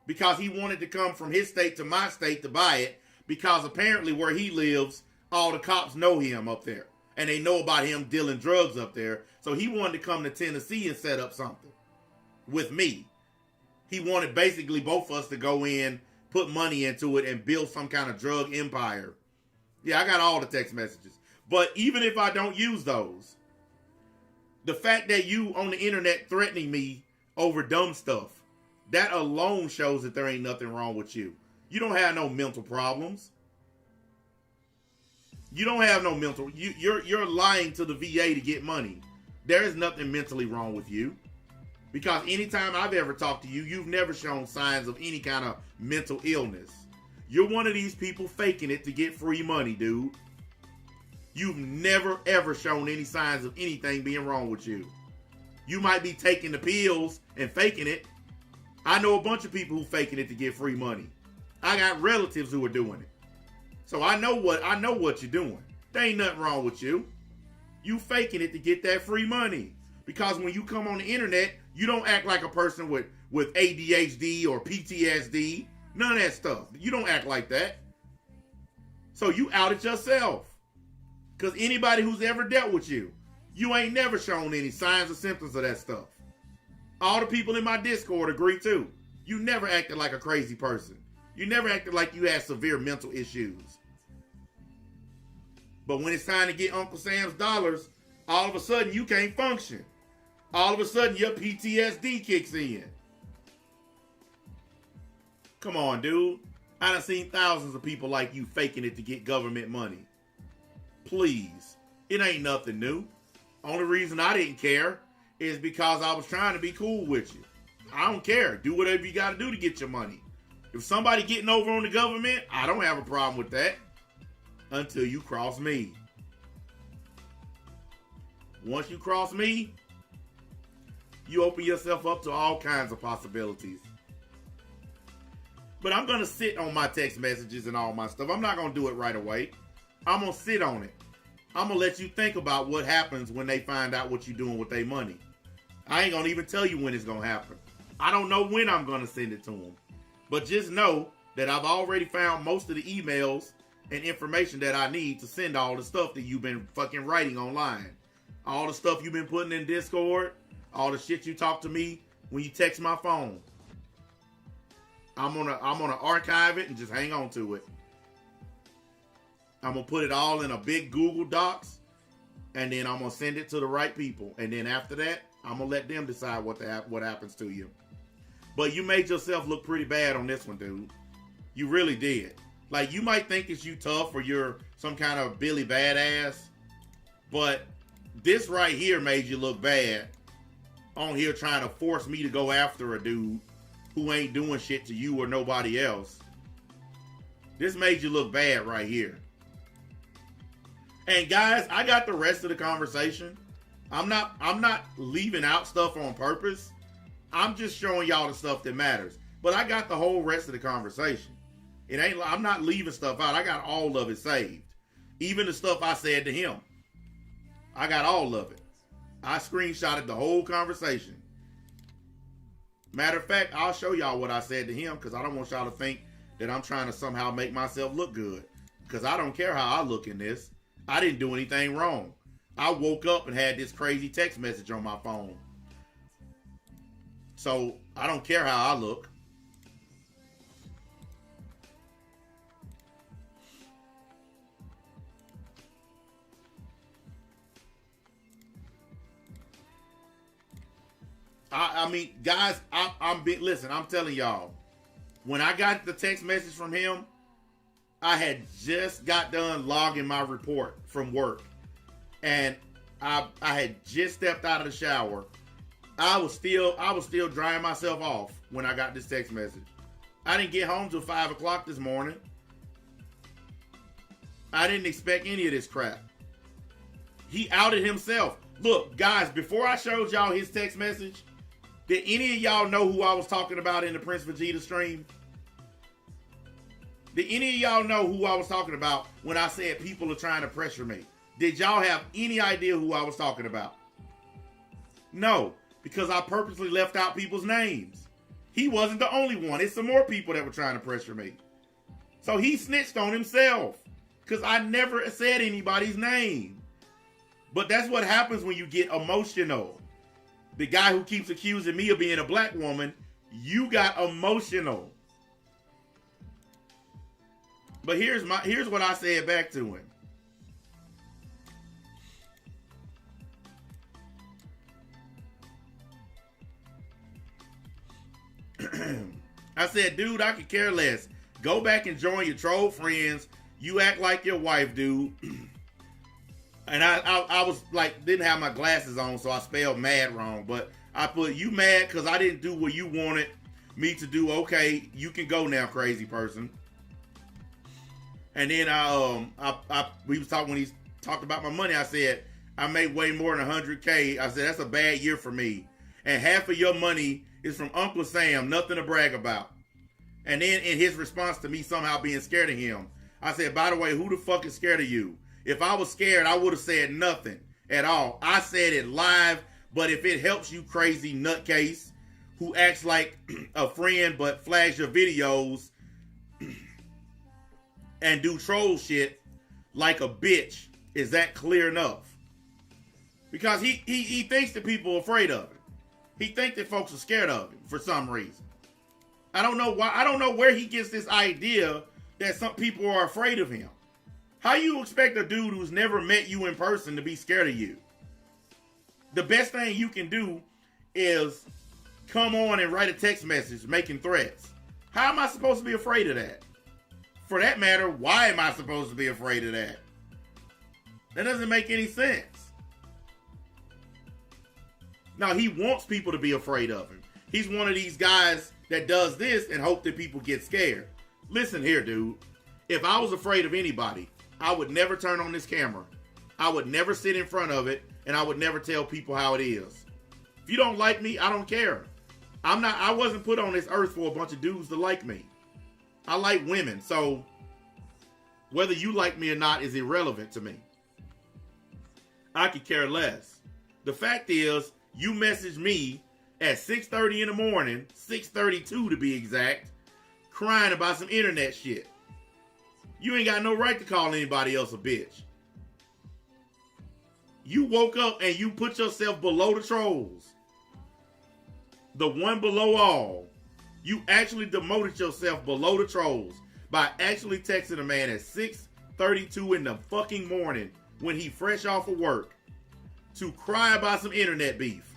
because he wanted to come from his state to my state to buy it, because apparently where he lives, all the cops know him up there. And they know about him dealing drugs up there. So he wanted to come to Tennessee and set up something with me. He wanted basically both of us to go in, put money into it, and build some kind of drug empire. Yeah, I got all the text messages. But even if I don't use those, the fact that you on the internet threatening me over dumb stuff, that alone shows that there ain't nothing wrong with you. You don't have no mental problems. You don't have no mental... You're lying to the VA to get money. There is nothing mentally wrong with you. Because anytime I've ever talked to you, you've never shown signs of any kind of mental illness. You're one of these people faking it to get free money, dude. You've never, ever shown any signs of anything being wrong with you. You might be taking the pills and faking it. I know a bunch of people who faking it to get free money. I got relatives who are doing it. So I know what you're doing. There ain't nothing wrong with you. You faking it to get that free money. Because when you come on the internet, you don't act like a person with ADHD or PTSD. None of that stuff. You don't act like that. So you outed yourself. Because anybody who's ever dealt with you, you ain't never shown any signs or symptoms of that stuff. All the people in my Discord agree too. You never acted like a crazy person. You never acted like you had severe mental issues. But when it's time to get Uncle Sam's dollars, all of a sudden you can't function. All of a sudden your PTSD kicks in. Come on, dude. I done seen thousands of people like you faking it to get government money. Please. It ain't nothing new. Only reason I didn't care is because I was trying to be cool with you. I don't care. Do whatever you got to do to get your money. If somebody getting over on the government, I don't have a problem with that. Until you cross me. Once you cross me, you open yourself up to all kinds of possibilities. But I'm going to sit on my text messages and all my stuff. I'm not going to do it right away. I'm going to sit on it. I'm gonna let you think about what happens when they find out what you're doing with their money. I ain't gonna even tell you when it's gonna happen. I don't know when I'm gonna send it to them. But just know that I've already found most of the emails and information that I need to send all the stuff that you've been fucking writing online. All the stuff you've been putting in Discord, all the shit you talk to me when you text my phone. I'm gonna archive it and just hang on to it. I'm gonna put it all in a big Google Docs, and then I'm gonna send it to the right people. And then after that, I'm gonna let them decide what happens to you. But you made yourself look pretty bad on this one, dude. You really did. Like, you might think it's you tough or you're some kind of Billy Badass, but this right here made you look bad on here trying to force me to go after a dude who ain't doing shit to you or nobody else. This made you look bad right here. And guys, I got the rest of the conversation. I'm not leaving out stuff on purpose. I'm just showing y'all the stuff that matters. But I got the whole rest of the conversation. I'm not leaving stuff out. I got all of it saved. Even the stuff I said to him. I got all of it. I screenshotted the whole conversation. Matter of fact, I'll show y'all what I said to him because I don't want y'all to think that I'm trying to somehow make myself look good. Because I don't care how I look in this. I didn't do anything wrong. I woke up and had this crazy text message on my phone. So I don't care how I look. I mean, guys, listen, I'm telling y'all, when I got the text message from him, I had just got done logging my report from work. And I had just stepped out of the shower. I was still drying myself off when I got this text message. I didn't get home till 5 o'clock this morning. I didn't expect any of this crap. He outed himself. Look, guys, before I showed y'all his text message, did any of y'all know who I was talking about in the Prince Vegeta stream? Did any of y'all know who I was talking about when I said people are trying to pressure me? Did y'all have any idea who I was talking about? No, because I purposely left out people's names. He wasn't the only one. It's some more people that were trying to pressure me. So he snitched on himself because I never said anybody's name. But that's what happens when you get emotional. The guy who keeps accusing me of being a black woman, you got emotional. But here's what I said back to him. I said, dude, I could care less. Go back and join your troll friends. You act like your wife, dude. And I was like, didn't have my glasses on, so I spelled mad wrong. But I put, you mad because I didn't do what you wanted me to do. Okay, you can go now, crazy person. And then we was talking when he talked about my money. I said, I made way more than 100K. I said, that's a bad year for me. And half of your money is from Uncle Sam, nothing to brag about. And then in his response to me somehow being scared of him, I said, by the way, who the fuck is scared of you? If I was scared, I would have said nothing at all. I said it live, but if it helps you crazy nutcase who acts like a friend but flags your videos and do troll shit like a bitch, is that clear enough? Because he thinks that people are afraid of him. He thinks that folks are scared of him for some reason. I don't know why. I don't know where he gets this idea that some people are afraid of him. How you expect a dude who's never met you in person to be scared of you? The best thing you can do is come on and write a text message making threats. How am I supposed to be afraid of that? For that matter, why am I supposed to be afraid of that? That doesn't make any sense. Now, he wants people to be afraid of him. He's one of these guys that does this and hope that people get scared. Listen here, dude. If I was afraid of anybody, I would never turn on this camera. I would never sit in front of it, and I would never tell people how it is. If you don't like me, I don't care. I wasn't put on this earth for a bunch of dudes to like me. I like women, so whether you like me or not is irrelevant to me. I could care less. The fact is, you message me at 6:30 in the morning, 6:32 to be exact, crying about some internet shit. You ain't got no right to call anybody else a bitch. You woke up and you put yourself below the trolls. The one below all. You actually demoted yourself below the trolls by actually texting a man at 6:32 in the fucking morning when he fresh off of work to cry about some internet beef.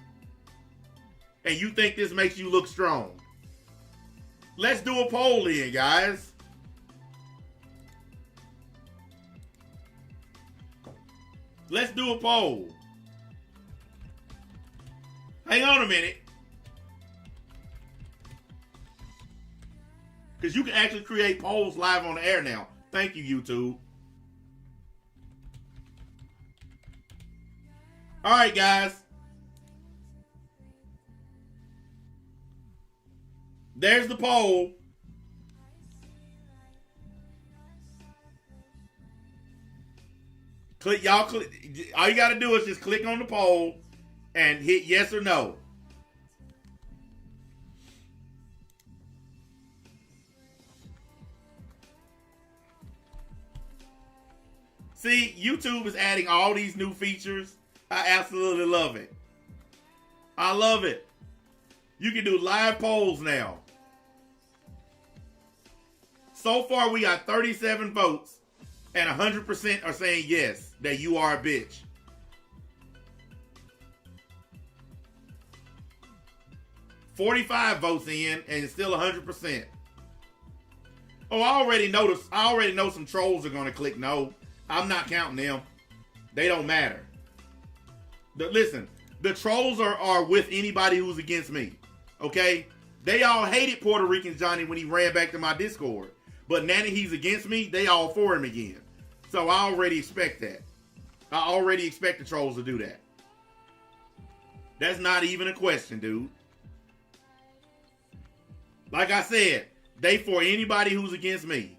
And you think this makes you look strong? Let's do a poll then, guys. Let's do a poll. Hang on a minute. Because you can actually create polls live on the air now. Thank you, YouTube. All right, guys. There's the poll. Y'all click. All you got to do is just click on the poll and hit yes or no. See, YouTube is adding all these new features. I absolutely love it. I love it. You can do live polls now. So far, we got 37 votes, and 100% are saying yes, that you are a bitch. $45 votes in, and it's still 100%. Oh, I already know some trolls are going to click no. I'm not counting them. They don't matter. Listen, the trolls are with anybody who's against me. Okay? They all hated Puerto Rican Johnny when he ran back to my Discord. But now that he's against me, they all for him again. So I already expect that. I already expect the trolls to do that. That's not even a question, dude. Like I said, they for anybody who's against me.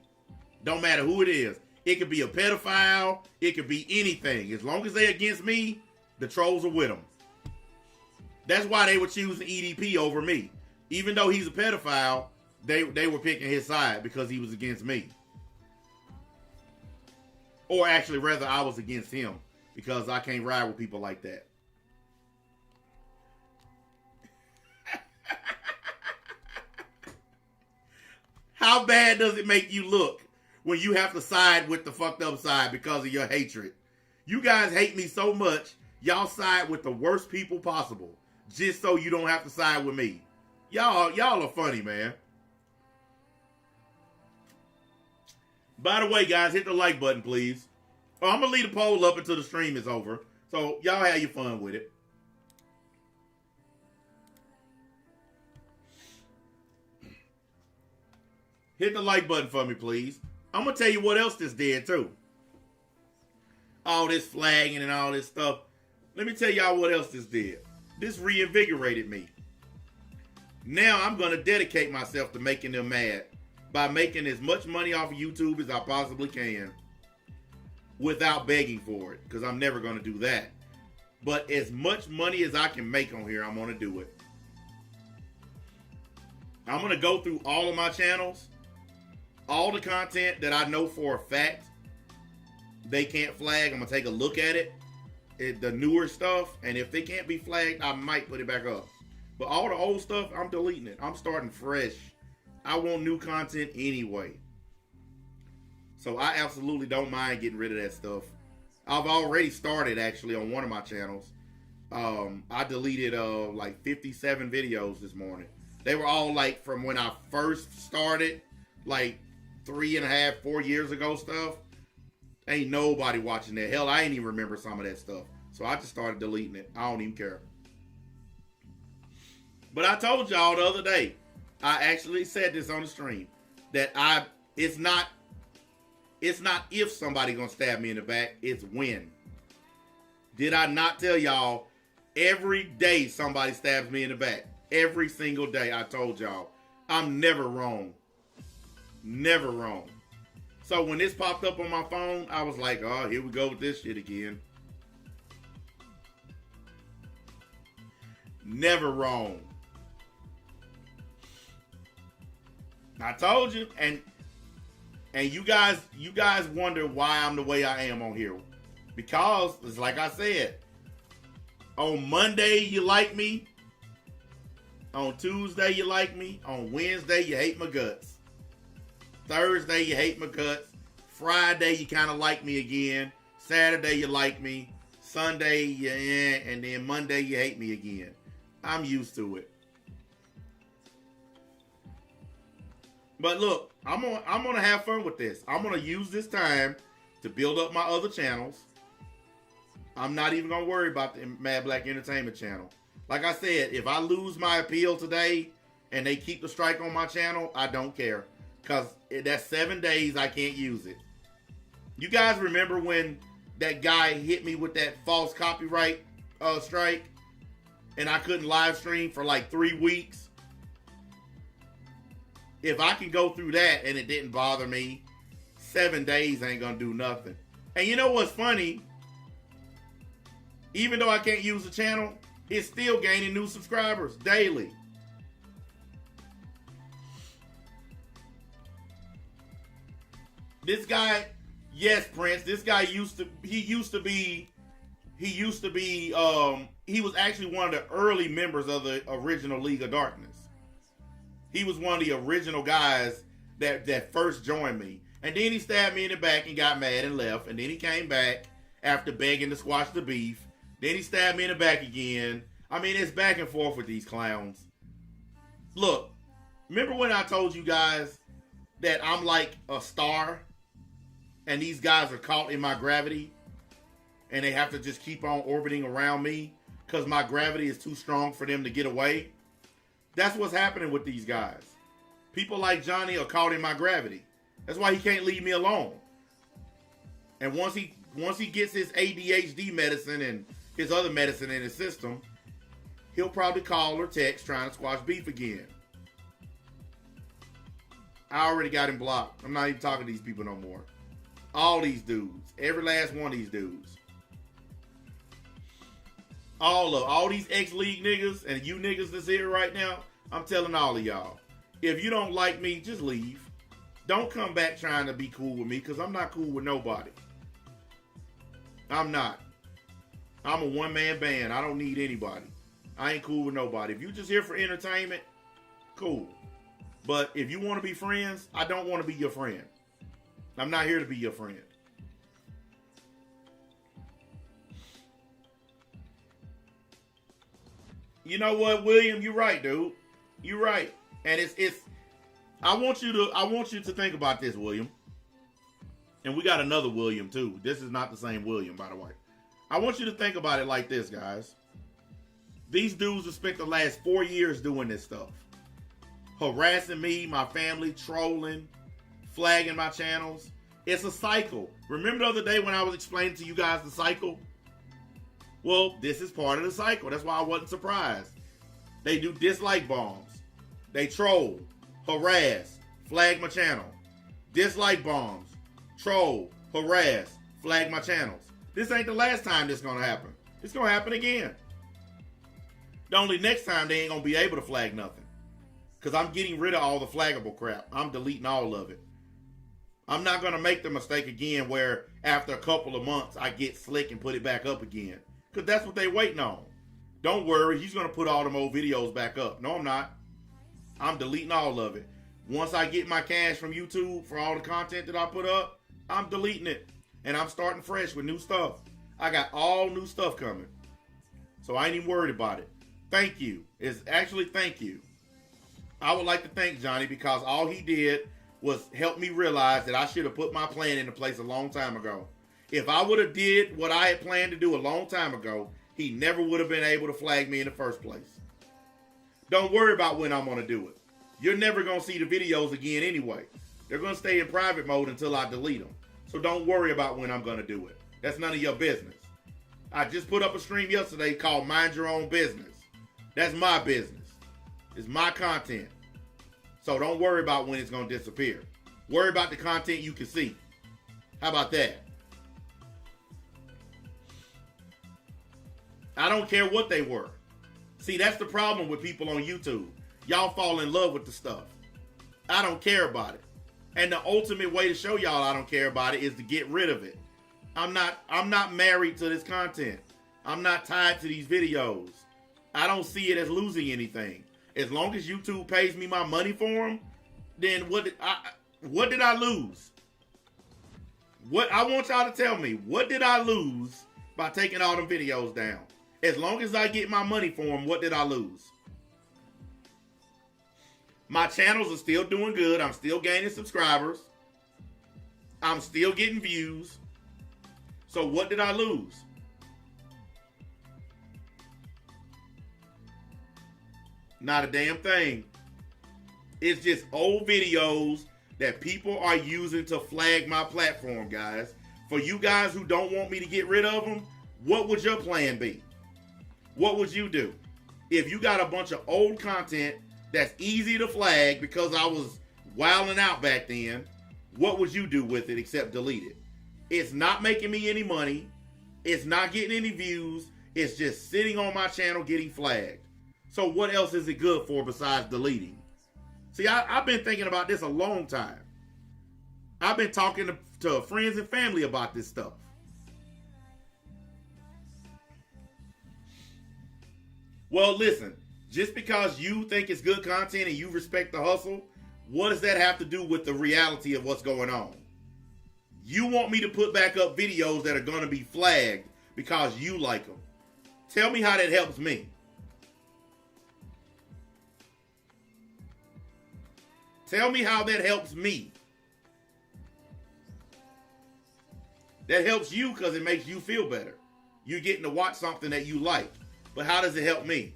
Don't matter who it is. It could be a pedophile. It could be anything. As long as they're against me, the trolls are with them. That's why they were choosing EDP over me. Even though he's a pedophile, they were picking his side because he was against me. Or actually, rather, I was against him because I can't ride with people like that. How bad does it make you look when you have to side with the fucked up side because of your hatred? You guys hate me so much, y'all side with the worst people possible just so you don't have to side with me. Y'all are funny, man. By the way, guys, hit the like button, please. Oh, I'm going to leave the poll up until the stream is over. So, y'all have your fun with it. Hit the like button for me, please. I'm going to tell you what else this did, too. All this flagging and all this stuff. Let me tell y'all what else this did. This reinvigorated me. Now I'm going to dedicate myself to making them mad by making as much money off of YouTube as I possibly can without begging for it, because I'm never going to do that. But as much money as I can make on here, I'm going to do it. I'm going to go through all of my channels, all the content that I know for a fact they can't flag. I'm going to take a look at it, the newer stuff, and if they can't be flagged, I might put it back up. But all the old stuff, I'm deleting it. I'm starting fresh. I want new content anyway. So I absolutely don't mind getting rid of that stuff. I've already started, actually, on one of my channels. I deleted like 57 videos this morning. They were all like from when I first started, like 3.5, 4 years ago stuff. Ain't nobody watching that. Hell, I ain't even remember some of that stuff. So I just started deleting it. I don't even care. But I told y'all the other day, I actually said this on the stream, that it's not if somebody gonna stab me in the back, it's when. Did I not tell y'all every day somebody stabs me in the back? Every single day I told y'all. I'm never wrong. Never wrong. So when this popped up on my phone, I was like, oh, here we go with this shit again. Never wrong. I told you, and you guys wonder why I'm the way I am on here. Because it's like I said, on Monday you like me, on Tuesday you like me, on Wednesday you hate my guts, Thursday you hate my guts, Friday you kind of like me again, Saturday you like me, Sunday you and then Monday you hate me again. I'm used to it. But look, I'm gonna have fun with this. I'm gonna use this time to build up my other channels. I'm not even gonna worry about the Mad Black Entertainment channel. Like I said, if I lose my appeal today and they keep the strike on my channel, I don't care. Because that's 7 days I can't use it. You guys remember when that guy hit me with that false copyright strike and I couldn't live stream for like 3 weeks? If I can go through that and it didn't bother me, 7 days ain't gonna do nothing. And you know what's funny? Even though I can't use the channel, it's still gaining new subscribers daily. This guy, yes, Prince, this guy he was actually one of the early members of the original League of Darkness. He was one of the original guys that first joined me. And then he stabbed me in the back and got mad and left. And then he came back after begging to squash the beef. Then he stabbed me in the back again. I mean, it's back and forth with these clowns. Look, remember when I told you guys that I'm like a star and these guys are caught in my gravity and they have to just keep on orbiting around me because my gravity is too strong for them to get away? That's what's happening with these guys. People like Johnny are caught in my gravity. That's why he can't leave me alone. And once he gets his ADHD medicine and his other medicine in his system, he'll probably call or text trying to squash beef again. I already got him blocked. I'm not even talking to these people no more. All these dudes. Every last one of these dudes. All these ex-league niggas and you niggas that's here right now, I'm telling all of y'all, if you don't like me, just leave. Don't come back trying to be cool with me because I'm not cool with nobody. I'm not. I'm a one-man band. I don't need anybody. I ain't cool with nobody. If you just here for entertainment, cool. But if you want to be friends, I don't want to be your friend. I'm not here to be your friend. You know what, William? You're right, dude. You're right. And it's I want you to think about this, William. And we got another William too. This is not the same William, by the way. I want you to think about it like this, guys. These dudes have spent the last 4 years doing this stuff. Harassing me, my family, trolling, flagging my channels. It's a cycle. Remember the other day when I was explaining to you guys the cycle? Well, this is part of the cycle. That's why I wasn't surprised. They do dislike bombs. They troll, harass, flag my channel. Dislike bombs, troll, harass, flag my channels. This ain't the last time this is going to happen. It's going to happen again. The only next time they ain't going to be able to flag nothing. Because I'm getting rid of all the flaggable crap. I'm deleting all of it. I'm not going to make the mistake again where after a couple of months I get slick and put it back up again. Because that's what they waiting on. Don't worry, he's going to put all them old videos back up. No, I'm not. I'm deleting all of it. Once I get my cash from YouTube for all the content that I put up, I'm deleting it. And I'm starting fresh with new stuff. I got all new stuff coming. So I ain't even worried about it. Thank you. It's actually thank you. I would like to thank Johnny because all he did was help me realize that I should have put my plan into place a long time ago. If I would have did what I had planned to do a long time ago, he never would have been able to flag me in the first place. Don't worry about when I'm going to do it. You're never going to see the videos again anyway. They're going to stay in private mode until I delete them. So don't worry about when I'm going to do it. That's none of your business. I just put up a stream yesterday called Mind Your Own Business. That's my business. It's my content. So don't worry about when it's going to disappear. Worry about the content you can see. How about that? I don't care what they were. See, that's the problem with people on YouTube. Y'all fall in love with the stuff. I don't care about it. And the ultimate way to show y'all I don't care about it is to get rid of it. I'm not married to this content. I'm not tied to these videos. I don't see it as losing anything. As long as YouTube pays me my money for them, then what did I lose? What I want y'all to tell me, what did I lose by taking all them videos down? As long as I get my money for them, what did I lose? My channels are still doing good. I'm still gaining subscribers. I'm still getting views. So what did I lose? Not a damn thing. It's just old videos that people are using to flag my platform, guys. For you guys who don't want me to get rid of them, what would your plan be? What would you do? If you got a bunch of old content that's easy to flag because I was wilding out back then, what would you do with it except delete it? It's not making me any money. It's not getting any views. It's just sitting on my channel getting flagged. So what else is it good for besides deleting? See, I've been thinking about this a long time. I've been talking to friends and family about this stuff. Well, listen, just because you think it's good content and you respect the hustle, what does that have to do with the reality of what's going on? You want me to put back up videos that are going to be flagged because you like them. Tell me how that helps me. Tell me how that helps me. That helps you because it makes you feel better. You're getting to watch something that you like. But how does it help me?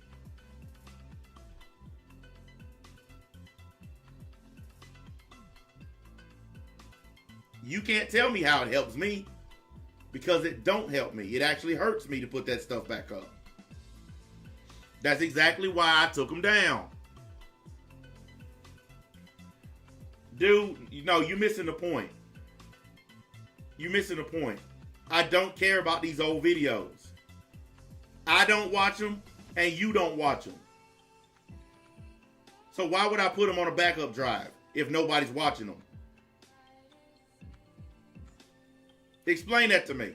You can't tell me how it helps me because it don't help me. It actually hurts me to put that stuff back up. That's exactly why I took them down. Dude, you're missing the point. You're missing the point. I don't care about these old videos. I don't watch them, and you don't watch them. So why would I put them on a backup drive if nobody's watching them? Explain that to me.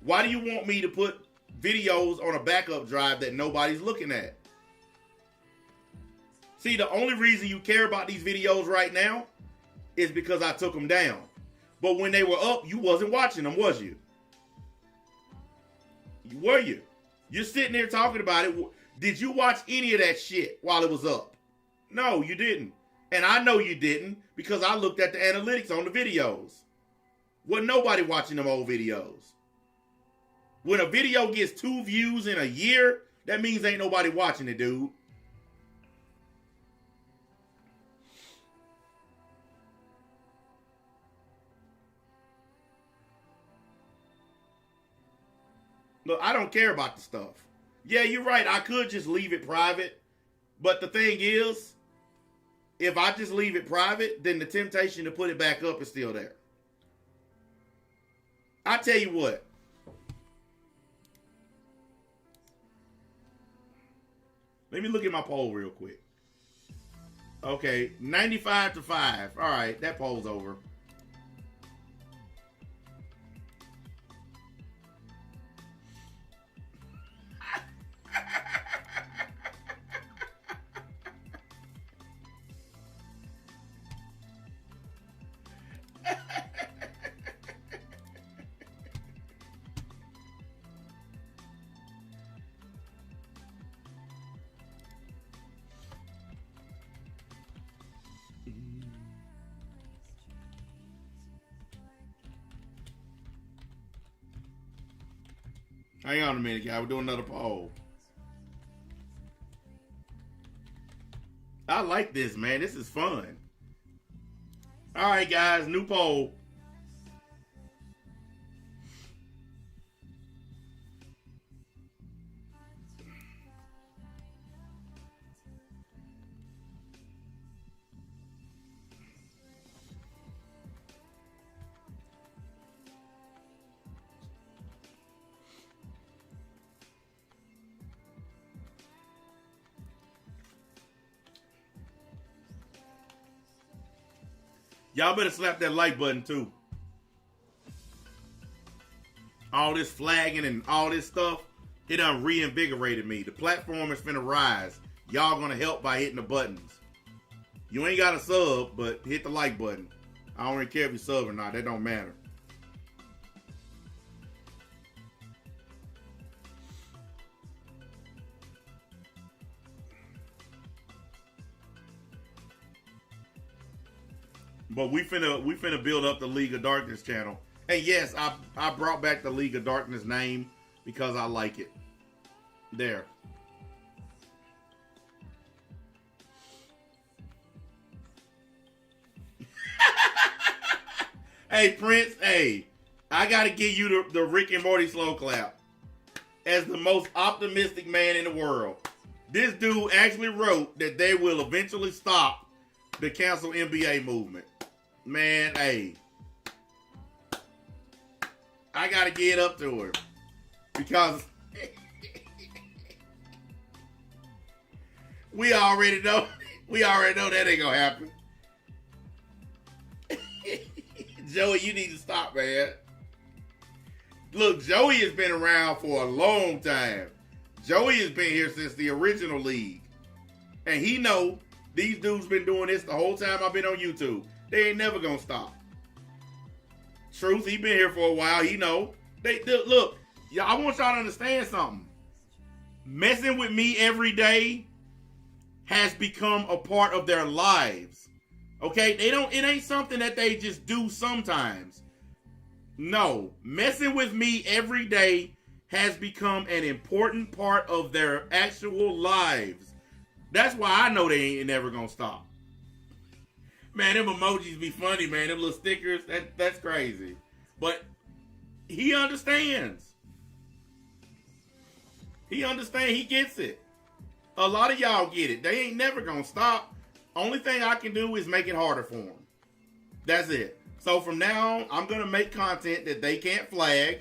Why do you want me to put videos on a backup drive that nobody's looking at? See, the only reason you care about these videos right now is because I took them down. But when they were up, you wasn't watching them, was you? Were you? You're sitting there talking about it. Did you watch any of that shit while it was up? No, you didn't. And I know you didn't because I looked at the analytics on the videos. Wasn't nobody watching them old videos. When a video gets 2 views in a year, that means ain't nobody watching it, dude. Look, I don't care about the stuff. Yeah, you're right. I could just leave it private. But the thing is, if I just leave it private, then the temptation to put it back up is still there. I tell you what. Let me look at my poll real quick. Okay, 95-5. All right, that poll's over. Hang on a minute, guys. We're doing another poll. I like this, man. This is fun. All right, guys. New poll. Y'all better slap that like button too. All this flagging and all this stuff, it done reinvigorated me. The platform is finna rise. Y'all gonna help by hitting the buttons. You ain't got to sub, but hit the like button. I don't really care if you sub or not. That don't matter. But we finna build up the League of Darkness channel. And yes, I brought back the League of Darkness name because I like it. There. Hey, Prince, hey, I gotta give you the Rick and Morty slow clap. As the most optimistic man in the world. This dude actually wrote that they will eventually stop the cancel NBA movement. Man, hey. I gotta get up to her. Because we already know that ain't gonna happen. Joey, you need to stop, man. Look, Joey has been around for a long time. Joey has been here since the original league. And he know these dudes been doing this the whole time I've been on YouTube. They ain't never gonna stop. Truth, he been here for a while. He know. Look, I want y'all to understand something. Messing with me every day has become a part of their lives. Okay, it ain't something that they just do sometimes. No, messing with me every day has become an important part of their actual lives. That's why I know they ain't never gonna stop. Man, them emojis be funny, man. Them little stickers, that's crazy. But he understands. He understands, he gets it. A lot of y'all get it. They ain't never gonna stop. Only thing I can do is make it harder for them. That's it. So from now on, I'm going to make content that they can't flag.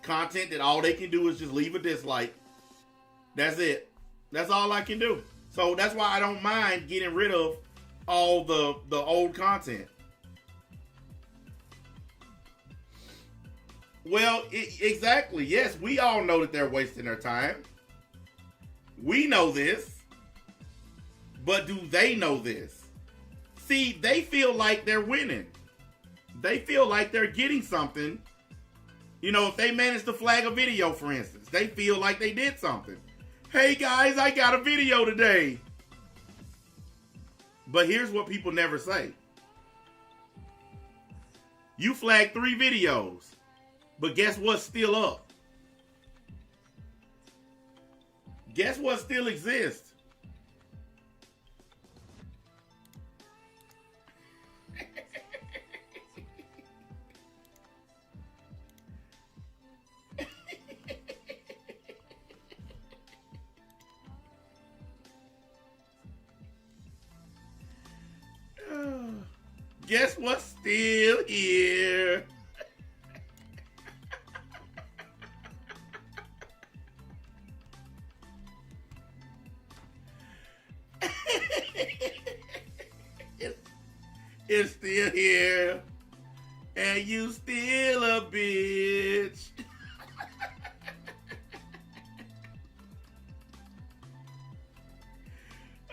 Content that all they can do is just leave a dislike. That's it. That's all I can do. So that's why I don't mind getting rid of all the old content. Well, exactly. Yes, we all know that they're wasting their time. We know this. But do they know this? See, they feel like they're winning. They feel like they're getting something. You know, if they manage to flag a video, for instance, they feel like they did something. Hey guys, I got a video today. But here's what people never say. You flagged 3 videos, but guess what's still up? Guess what still exists? Guess what's still here? It's still here. And you still a bitch.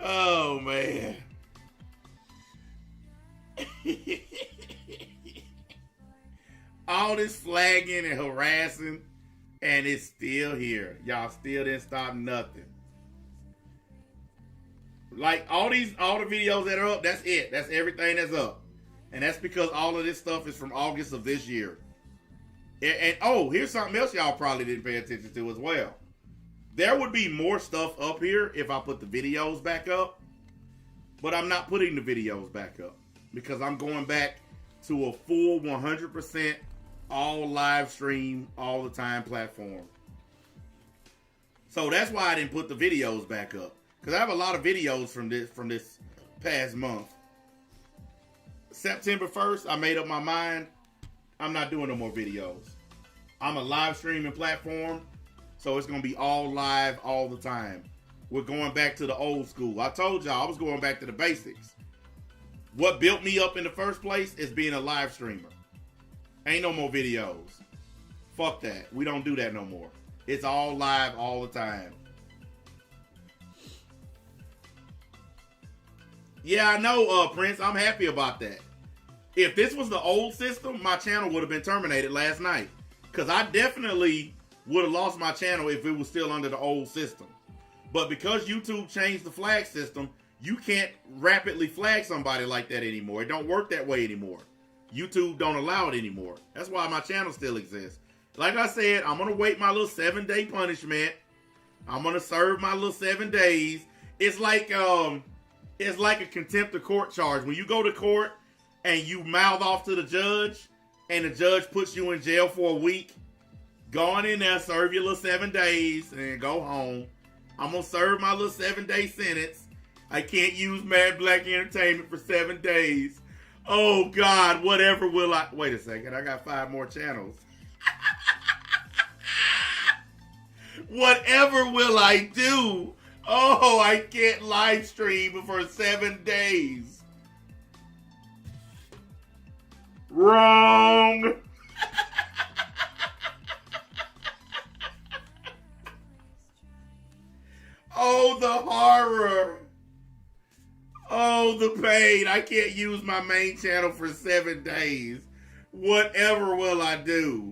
Oh, man. All this flagging and harassing, and it's still here. Y'all still didn't stop nothing. Like all the videos that are up, that's it. That's everything that's up. And that's because all of this stuff is from August of this year. And oh, here's something else y'all probably didn't pay attention to as well. There would be more stuff up here if I put the videos back up. But I'm not putting the videos back up. Because I'm going back to a full 100% all live stream, all the time platform. So that's why I didn't put the videos back up. Because I have a lot of videos from this past month. September 1st, I made up my mind. I'm not doing no more videos. I'm a live streaming platform. So it's going to be all live all the time. We're going back to the old school. I told y'all I was going back to the basics. What built me up in the first place is being a live streamer. Ain't no more videos. Fuck that. We don't do that no more. It's all live all the time. Yeah, I know, Prince. I'm happy about that. If this was the old system, my channel would have been terminated last night. Because I definitely would have lost my channel if it was still under the old system. But because YouTube changed the flag system, you can't rapidly flag somebody like that anymore. It don't work that way anymore. YouTube don't allow it anymore. That's why my channel still exists. Like I said, I'm going to wait my little 7-day punishment. I'm going to serve my little 7 days. It's like a contempt of court charge. When you go to court and you mouth off to the judge and the judge puts you in jail for a week, go on in there, serve your little 7 days, and go home. I'm going to serve my little 7-day sentence. I can't use Mad Black Entertainment for 7 days. Oh, God, whatever will I... Wait a second, I got 5 more channels. Whatever will I do? Oh, I can't live stream for 7 days. Wrong. Oh, the horror. Oh, the pain. I can't use my main channel for 7 days. Whatever will I do?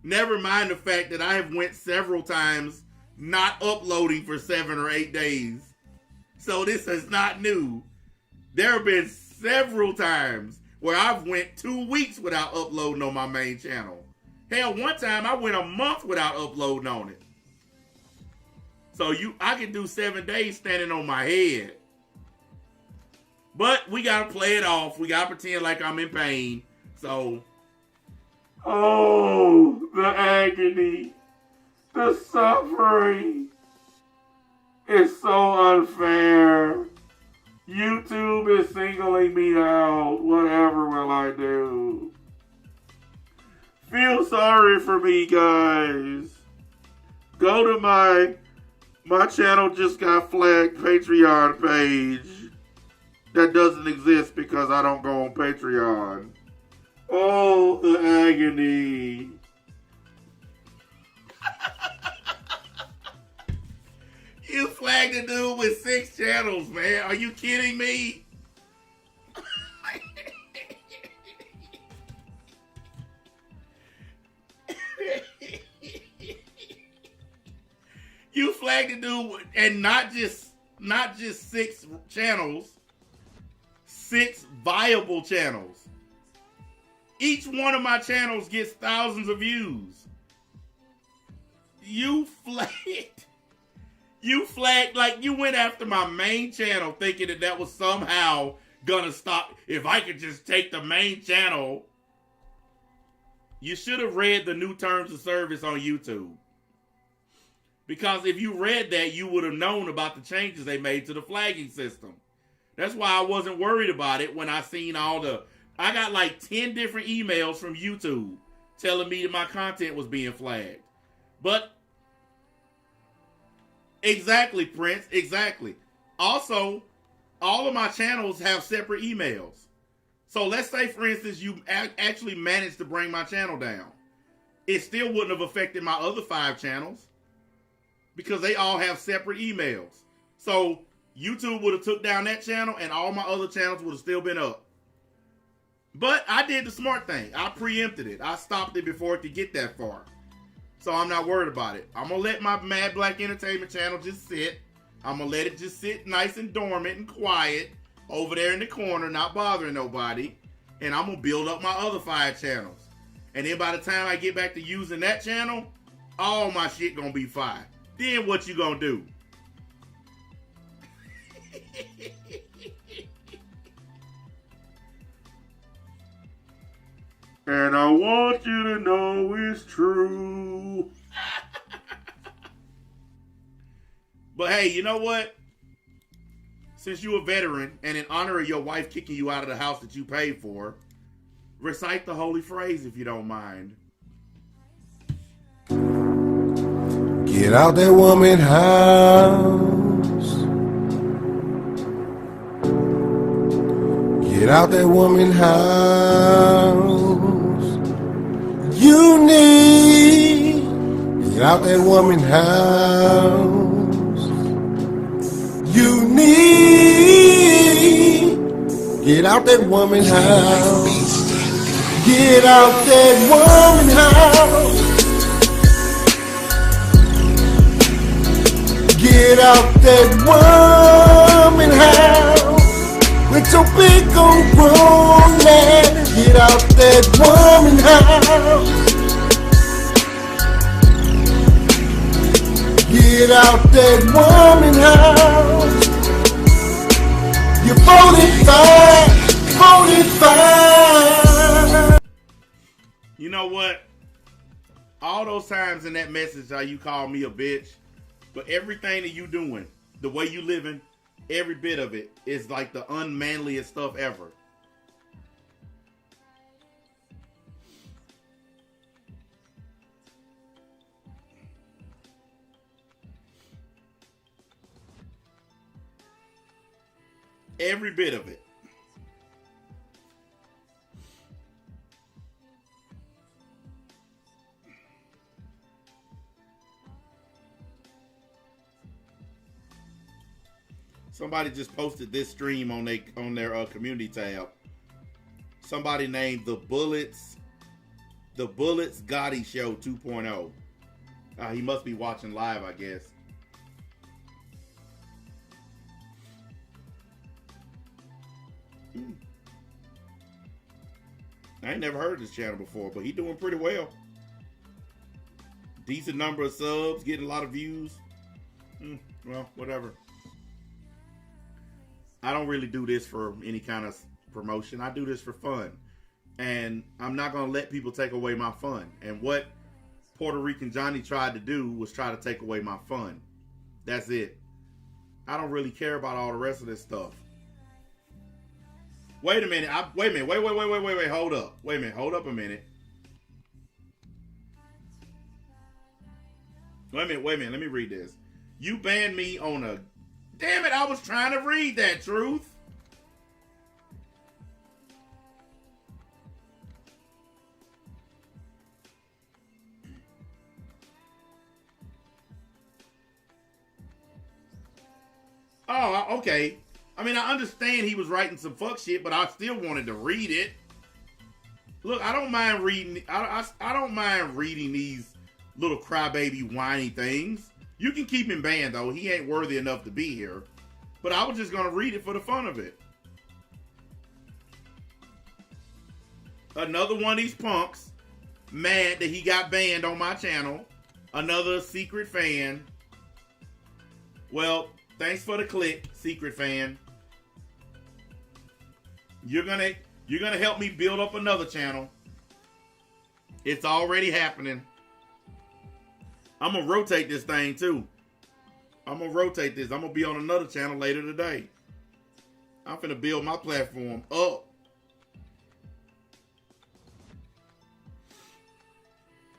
Never mind the fact that I have went several times not uploading for 7 or 8 days. So this is not new. There have been several times where I've went 2 weeks without uploading on my main channel. Hell, one time I went a month without uploading on it. So I can do 7 days standing on my head. But we gotta play it off. We gotta pretend like I'm in pain. So, oh, the agony, the suffering. It's so unfair. YouTube is singling me out. Whatever will I do? Feel sorry for me, guys. Go to my channel just got flagged Patreon page. That doesn't exist because I don't go on Patreon. Oh, the agony. You flagged a dude with 6 channels, man. Are you kidding me? You flagged a dude and not just 6 channels. 6 viable channels. Each one of my channels gets thousands of views. You flagged like you went after my main channel thinking that was somehow gonna stop. If I could just take the main channel. You should have read the new terms of service on YouTube. Because if you read that, you would have known about the changes they made to the flagging system. That's why I wasn't worried about it when I seen I got like 10 different emails from YouTube telling me that my content was being flagged. But, exactly, Prince, exactly. Also, all of my channels have separate emails. So let's say, for instance, you actually managed to bring my channel down. It still wouldn't have affected my other 5 channels because they all have separate emails. So YouTube would have took down that channel and all my other channels would have still been up. But I did the smart thing. I preempted it. I stopped it before it could get that far. So I'm not worried about it. I'm going to let my Mad Black Entertainment channel just sit. I'm going to let it just sit nice and dormant and quiet over there in the corner, not bothering nobody. And I'm going to build up my other 5 channels. And then by the time I get back to using that channel, all my shit going to be fine. Then what you going to do? And I want you to know it's true. But hey, you know what? Since you're a veteran, and in honor of your wife kicking you out of the house that you paid for, recite the holy phrase if you don't mind. Get out that woman house. Get Get out that woman house. You need. Get out that woman house. You need. Get out that woman house. Get out that woman house. Get out that woman house with your big old grown man. Get out that woman house. Get out that woman house. You're 45. You know what? All those times in that message how you call me a bitch, but everything that you doing, the way you living, every bit of it is like the unmanliest stuff ever. Every bit of it. Somebody just posted this stream on their community tab. Somebody named the Bullets Gotti Show 2.0. He must be watching live, I guess. I ain't never heard of this channel before, but he doing pretty well. Decent number of subs, getting a lot of views. Well, whatever. I don't really do this for any kind of promotion. I do this for fun. And I'm not going to let people take away my fun. And what Puerto Rican Johnny tried to do was try to take away my fun. That's it. I don't really care about all the rest of this stuff. Wait a minute. Wait, hold up. Wait a minute. Hold up a minute. Wait a minute. Let me read this. You banned me on a... Damn it, I was trying to read that, Truth. Oh, okay. I mean, I understand he was writing some fuck shit, but I still wanted to read it. Look, I don't mind reading. I don't mind reading these little crybaby whiny things. You can keep him banned, though. He ain't worthy enough to be here. But I was just going to read it for the fun of it. Another one of these punks mad that he got banned on my channel. Another secret fan. Well, thanks for the click, secret fan. You're gonna help me build up another channel. It's already happening. I'm gonna rotate this thing too. I'm gonna rotate this. I'm gonna be on another channel later today. I'm finna build my platform up.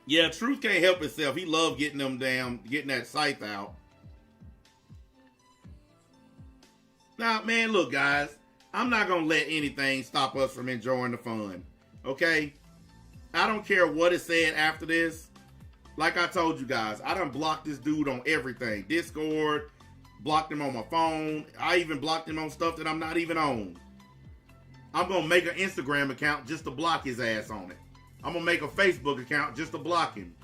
Yeah, Truth can't help himself. He love getting that scythe out. Now, man, look, guys. I'm not gonna let anything stop us from enjoying the fun. Okay? I don't care what is said after this. Like I told you guys, I done blocked this dude on everything. Discord, blocked him on my phone. I even blocked him on stuff that I'm not even on. I'm going to make an Instagram account just to block his ass on it. I'm going to make a Facebook account just to block him.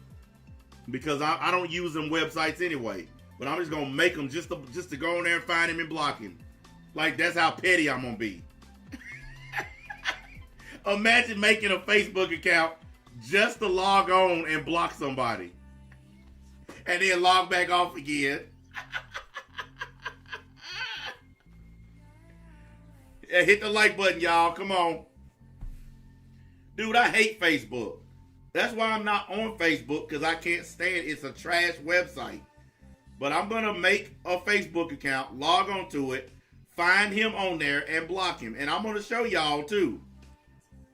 Because I don't use them websites anyway. But I'm just going to make them just to go in there and find him and block him. Like, that's how petty I'm going to be. Imagine making a Facebook account just to log on and block somebody. And then log back off again. Yeah, hit the like button, y'all. Come on. Dude, I hate Facebook. That's why I'm not on Facebook, because I can't stand it. It's a trash website. But I'm going to make a Facebook account, log on to it, find him on there, and block him. And I'm going to show y'all, too.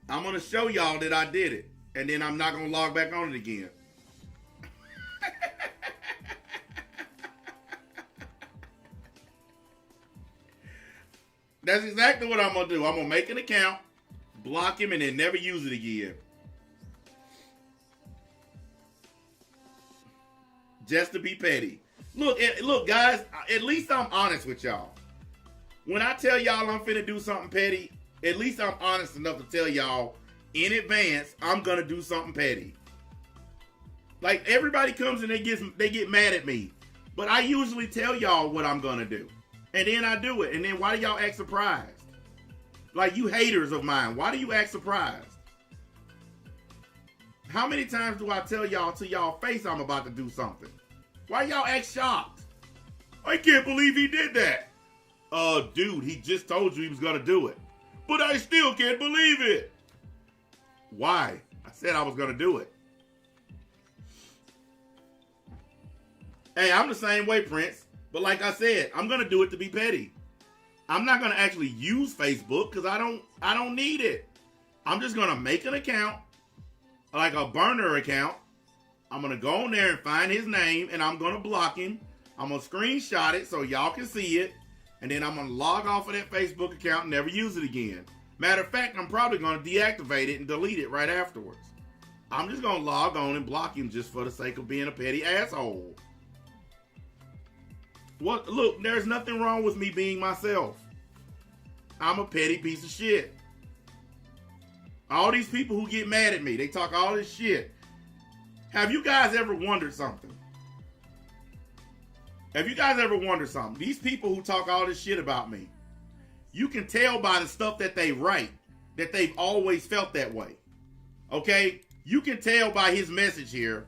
I'm going to show y'all that I did it. And then I'm not going to log back on it again. That's exactly what I'm gonna do. I'm gonna make an account, block him, and then never use it again. Just to be petty. Look, guys. At least I'm honest with y'all. When I tell y'all I'm finna do something petty, at least I'm honest enough to tell y'all in advance I'm gonna do something petty. Like, everybody comes and they get mad at me, but I usually tell y'all what I'm gonna do, and then I do it. And then why do y'all act surprised? Like, you haters of mine, why do you act surprised? How many times do I tell y'all to y'all face I'm about to do something? Why y'all act shocked? I can't believe he did that. Dude, he just told you he was gonna do it. But I still can't believe it. Why? I said I was gonna do it. Hey, I'm the same way, Prince. But like I said, I'm gonna do it to be petty. I'm not gonna actually use Facebook because I don't need it. I'm just gonna make an account, like a burner account. I'm gonna go on there and find his name, and I'm gonna block him. I'm gonna screenshot it so y'all can see it, and then I'm gonna log off of that Facebook account and never use it again. Matter of fact, I'm probably gonna deactivate it and delete it right afterwards. I'm just gonna log on and block him just for the sake of being a petty asshole. What? Look, there's nothing wrong with me being myself. I'm a petty piece of shit. All these people who get mad at me, they talk all this shit. Have you guys ever wondered something? Have you guys ever wondered something? These people who talk all this shit about me, you can tell by the stuff that they write that they've always felt that way. Okay? You can tell by his message here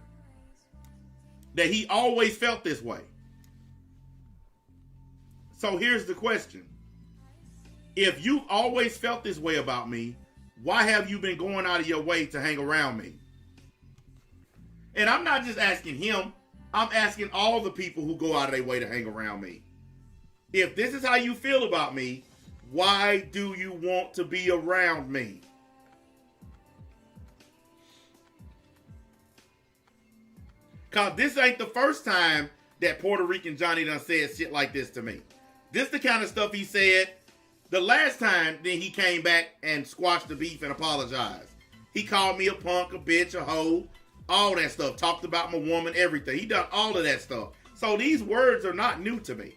that he always felt this way. So here's the question. If you've always felt this way about me, why have you been going out of your way to hang around me? And I'm not just asking him. I'm asking all the people who go out of their way to hang around me. If this is how you feel about me, why do you want to be around me? Because this ain't the first time that Puerto Rican Johnny done said shit like this to me. This the kind of stuff he said the last time. Then he came back and squashed the beef and apologized. He called me a punk, a bitch, a hoe, all that stuff. Talked about my woman, everything. He done all of that stuff. So these words are not new to me.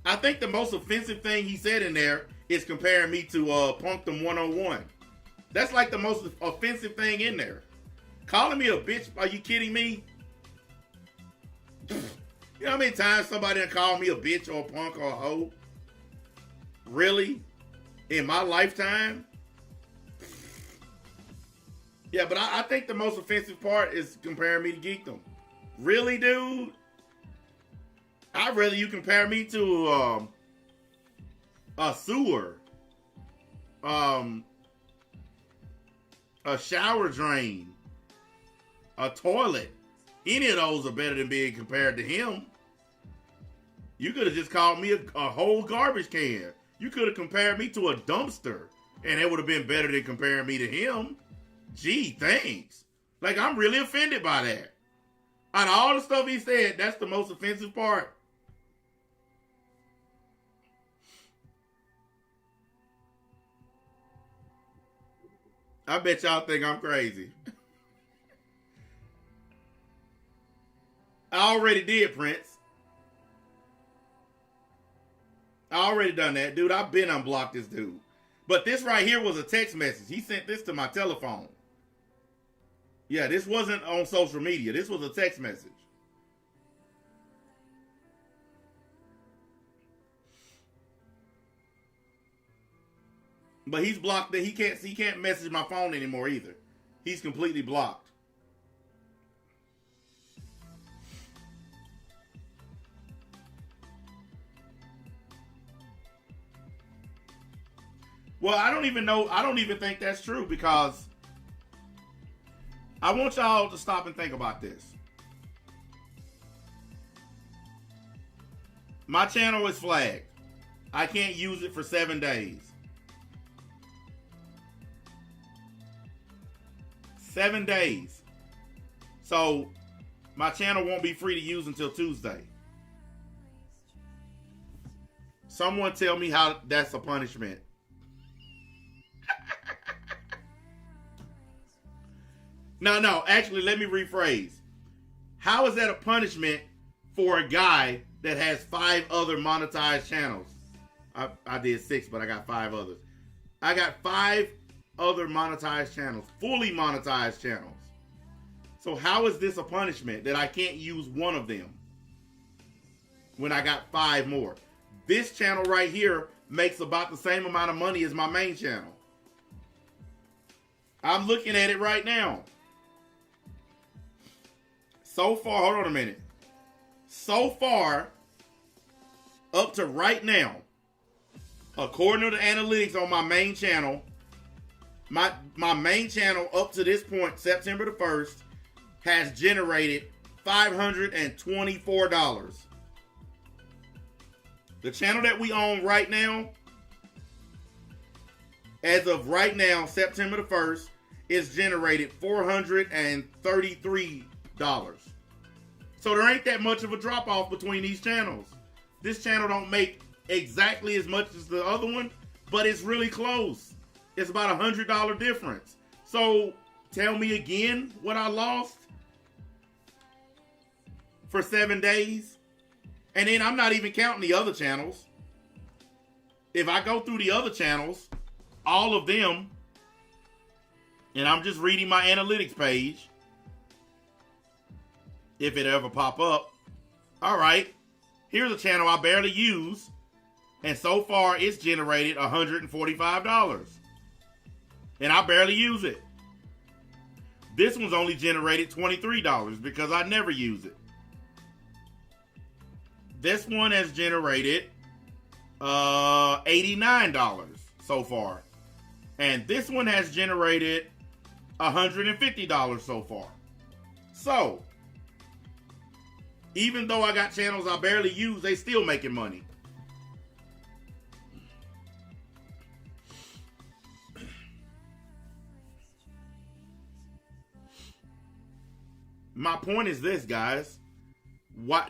I think the most offensive thing he said in there is comparing me to Punkdom 101. That's like the most offensive thing in there. Calling me a bitch, are you kidding me? You know how many times somebody done called me a bitch or a punk or a hoe? Really? In my lifetime? Yeah, but I think the most offensive part is comparing me to Geekdom. Really, dude? I'd rather you compare me to a sewer, a shower drain, a toilet. Any of those are better than being compared to him. You could have just called me a whole garbage can. You could have compared me to a dumpster, and it would have been better than comparing me to him. Gee, thanks. Like, I'm really offended by that. Out of all the stuff he said, that's the most offensive part. I bet y'all think I'm crazy. I already did, Prince. I already done that. Dude, I've been unblocked this dude. But this right here was a text message. He sent this to my telephone. Yeah, this wasn't on social media. This was a text message. But he's blocked. He can't message my phone anymore either. He's completely blocked. Well, I don't even know. I don't even think that's true because I want y'all to stop and think about this. My channel is flagged. I can't use it for 7 days. 7 days. So my channel won't be free to use until Tuesday. Someone tell me how that's a punishment. No, actually, let me rephrase. How is that a punishment for a guy that has 5 other monetized channels? I did 6, but I got 5 others. I got 5 other monetized channels, fully monetized channels. So how is this a punishment that I can't use one of them when I got 5 more? This channel right here makes about the same amount of money as my main channel. I'm looking at it right now. So far, hold on a minute. So far, up to right now, according to the analytics on my main channel, my main channel up to this point, September the 1st, has generated $524. The channel that we own right now, as of right now, September the 1st, is generated $433. So there ain't that much of a drop off between these channels. This channel don't make exactly as much as the other one, but it's really close. It's about $100 difference. So tell me again what I lost for 7 days. And then I'm not even counting the other channels. If I go through the other channels, all of them, and I'm just reading my analytics page, if it ever pop up. All right, here's a channel I barely use, and so far it's generated $145, and I barely use it. This one's only generated $23 because I never use it. This one has generated $89 so far, and this one has generated $150 so far. So even though I got channels I barely use, they still making money. My point is this, guys.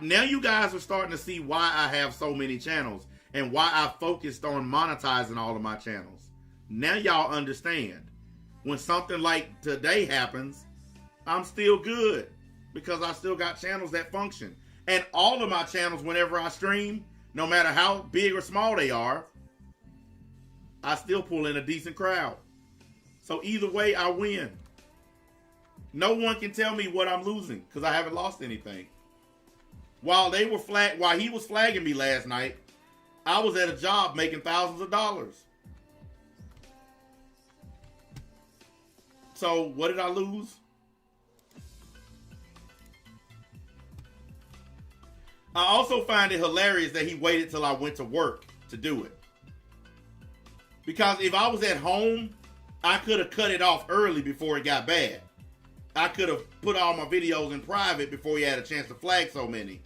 Now you guys are starting to see why I have so many channels and why I focused on monetizing all of my channels. Now y'all understand. When something like today happens, I'm still good because I still got channels that function. And all of my channels, whenever I stream, no matter how big or small they are, I still pull in a decent crowd. So either way, I win. No one can tell me what I'm losing because I haven't lost anything. While he was flagging me last night, I was at a job making thousands of dollars. So what did I lose? I also find it hilarious that he waited till I went to work to do it. Because if I was at home, I could have cut it off early before it got bad. I could have put all my videos in private before he had a chance to flag so many.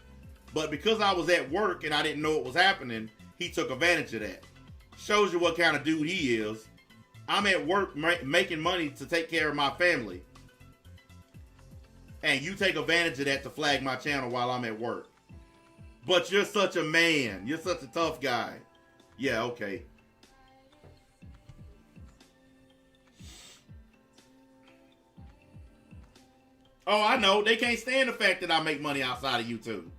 But because I was at work and I didn't know what was happening, he took advantage of that. Shows you what kind of dude he is. I'm at work making money to take care of my family. And you take advantage of that to flag my channel while I'm at work. But you're such a man. You're such a tough guy. Yeah, okay. Oh, I know. They can't stand the fact that I make money outside of YouTube.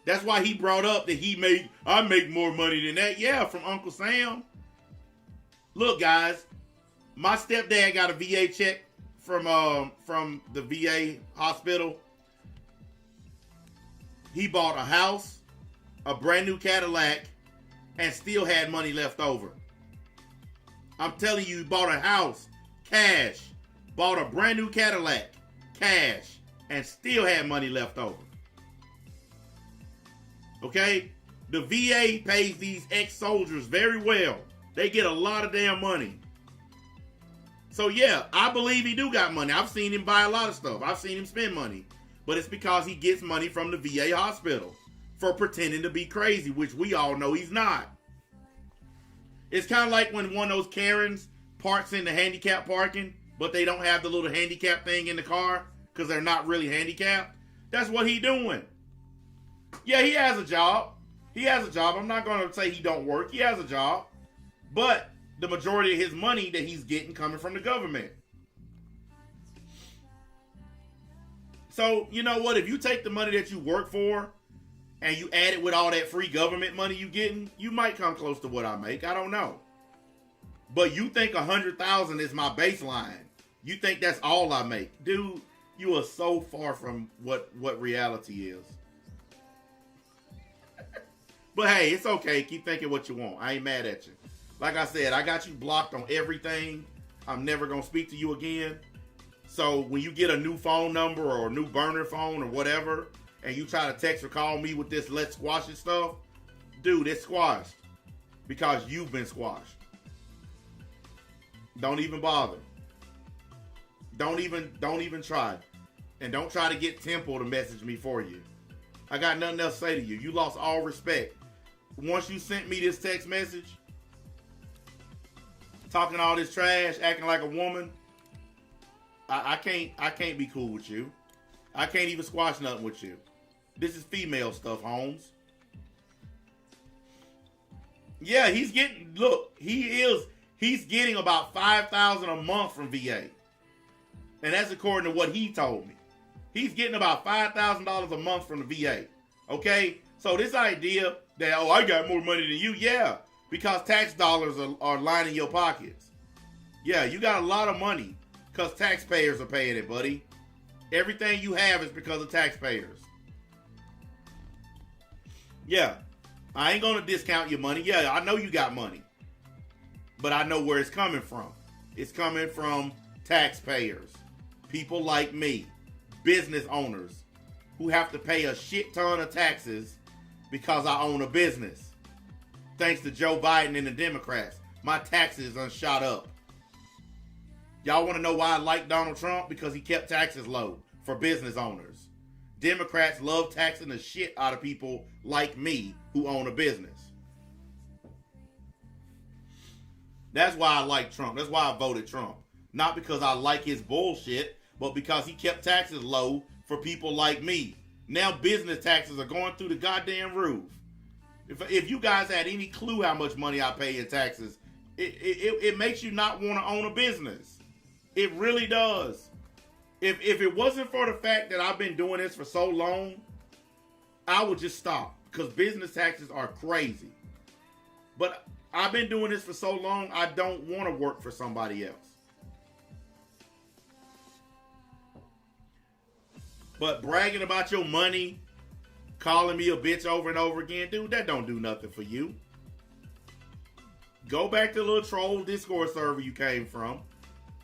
That's why he brought up that I make more money than that. Yeah, from Uncle Sam. Look, guys, my stepdad got a VA check from the VA hospital. He bought a house, a brand new Cadillac, and still had money left over. I'm telling you, he bought a house, cash, bought a brand new Cadillac, cash, and still had money left over. Okay? The VA pays these ex-soldiers very well. They get a lot of damn money. So yeah, I believe he do got money. I've seen him buy a lot of stuff. I've seen him spend money. But it's because he gets money from the VA hospital for pretending to be crazy, which we all know he's not. It's kind of like when one of those Karens parks in the handicap parking, but they don't have the little handicap thing in the car because they're not really handicapped. That's what he doing. Yeah, he has a job. He has a job. I'm not going to say he don't work. He has a job. But the majority of his money that he's getting coming from the government. So, you know what? If you take the money that you work for and you add it with all that free government money you getting, you might come close to what I make. I don't know. But you think 100,000 is my baseline. You think that's all I make. Dude, you are so far from what reality is. But hey, it's okay. Keep thinking what you want. I ain't mad at you. Like I said, I got you blocked on everything. I'm never going to speak to you again. So when you get a new phone number or a new burner phone or whatever, and you try to text or call me with this let's squash it stuff, dude, it's squashed. Because you've been squashed. Don't even bother. Don't even try. And don't try to get Temple to message me for you. I got nothing else to say to you. You lost all respect. Once you sent me this text message, talking all this trash, acting like a woman, I can't be cool with you. I can't even squash nothing with you. This is female stuff, Holmes. Yeah, he's getting about $5,000 a month from VA. And that's according to what he told me. He's getting about $5,000 a month from the VA. Okay? So this idea that, oh, I got more money than you. Yeah, because tax dollars are lining your pockets. Yeah, you got a lot of money because taxpayers are paying it, buddy. Everything you have is because of taxpayers. Yeah, I ain't going to discount your money. Yeah, I know you got money. But I know where it's coming from. It's coming from taxpayers. People like me. Business owners who have to pay a shit ton of taxes because I own a business. Thanks to Joe Biden and the Democrats, my taxes done shot up. Y'all want to know why I like Donald Trump? Because he kept taxes low for business owners. Democrats love taxing the shit out of people like me who own a business. That's why I like Trump. That's why I voted Trump. Not because I like his bullshit, but because he kept taxes low for people like me. Now business taxes are going through the goddamn roof. If you guys had any clue how much money I pay in taxes, it makes you not want to own a business. It really does. If it wasn't for the fact that I've been doing this for so long, I would just stop because business taxes are crazy. But I've been doing this for so long, I don't want to work for somebody else. But bragging about your money, calling me a bitch over and over again, dude, that don't do nothing for you. Go back to the little troll Discord server you came from.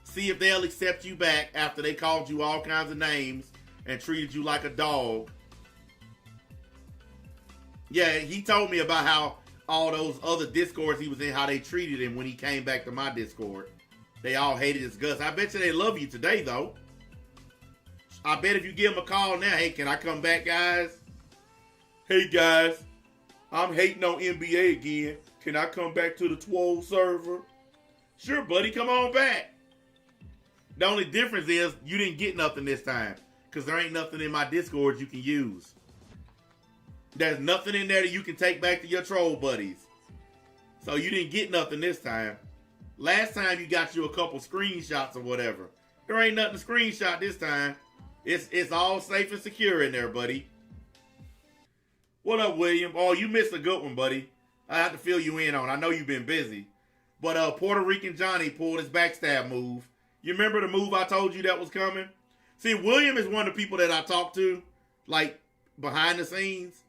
See if they'll accept you back after they called you all kinds of names and treated you like a dog. Yeah, he told me about how all those other Discords he was in, how they treated him when he came back to my Discord. They all hated his guts. I bet you they love you today, though. I bet if you give him a call now, hey, can I come back, guys? Hey, guys, I'm hating on NBA again. Can I come back to the Twole server? Sure, buddy, come on back. The only difference is you didn't get nothing this time because there ain't nothing in my Discord you can use. There's nothing in there that you can take back to your troll buddies. So you didn't get nothing this time. Last time you got you a couple screenshots or whatever. There ain't nothing to screenshot this time. It's all safe and secure in there, buddy. What up, William? Oh, you missed a good one, buddy. I have to fill you in on. I know you've been busy. But Puerto Rican Johnny pulled his backstab move. You remember the move I told you that was coming? See, William is one of the people that I talk to, like, behind the scenes.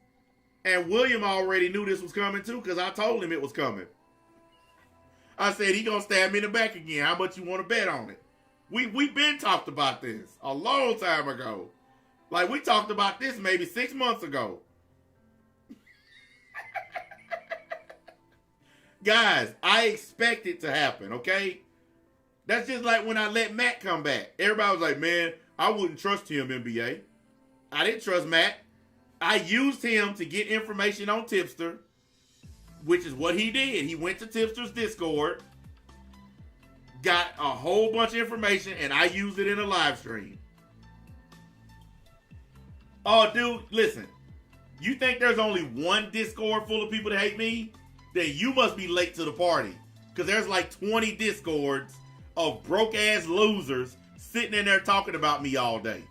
And William already knew this was coming, too, because I told him it was coming. I said, he gonna stab me in the back again. How much you want to bet on it? We've been talked about this a long time ago. Like, we talked about this maybe 6 months ago. Guys, I expect it to happen, okay? That's just like when I let Matt come back. Everybody was like, man, I wouldn't trust him, NBA. I didn't trust Matt. I used him to get information on Tipster, which is what he did. He went to Tipster's Discord, got a whole bunch of information, and I used it in a live stream. Oh, dude, listen. You think there's only one Discord full of people that hate me? Then you must be late to the party. Because there's like 20 Discords of broke-ass losers sitting in there talking about me all day.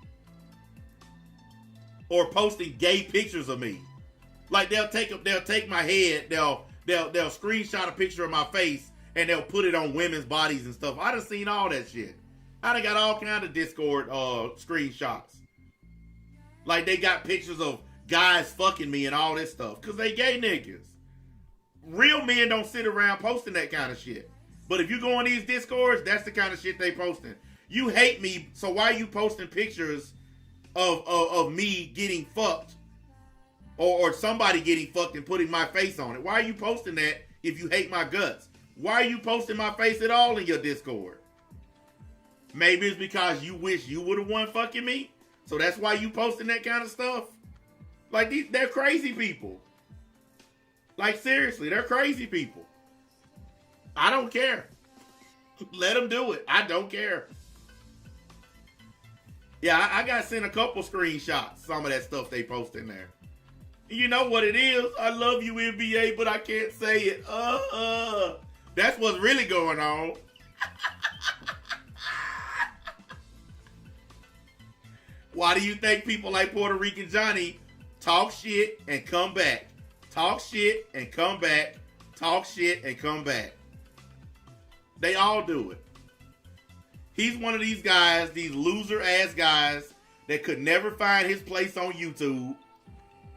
Or posting gay pictures of me. Like they'll take my head, they'll screenshot a picture of my face, and they'll put it on women's bodies and stuff. I done seen all that shit. I done got all kind of Discord screenshots. Like they got pictures of guys fucking me and all this stuff. Because they gay niggas. Real men don't sit around posting that kind of shit. But if you go on these Discords, that's the kind of shit they posting. You hate me, so why are you posting pictures of me getting fucked? Or somebody getting fucked and putting my face on it? Why are you posting that if you hate my guts? Why are you posting my face at all in your Discord? Maybe it's because you wish you would have won fucking me. So that's why you posting that kind of stuff. Like, they're crazy people. Like, seriously, they're crazy people. I don't care. Let them do it. I don't care. Yeah, I got sent a couple screenshots, some of that stuff they post in there. You know what it is? I love you, NBA, but I can't say it. That's what's really going on. Why do you think people like Puerto Rican Johnny talk shit and come back? Talk shit and come back. Talk shit and come back. They all do it. He's one of these guys, these loser ass guys that could never find his place on YouTube.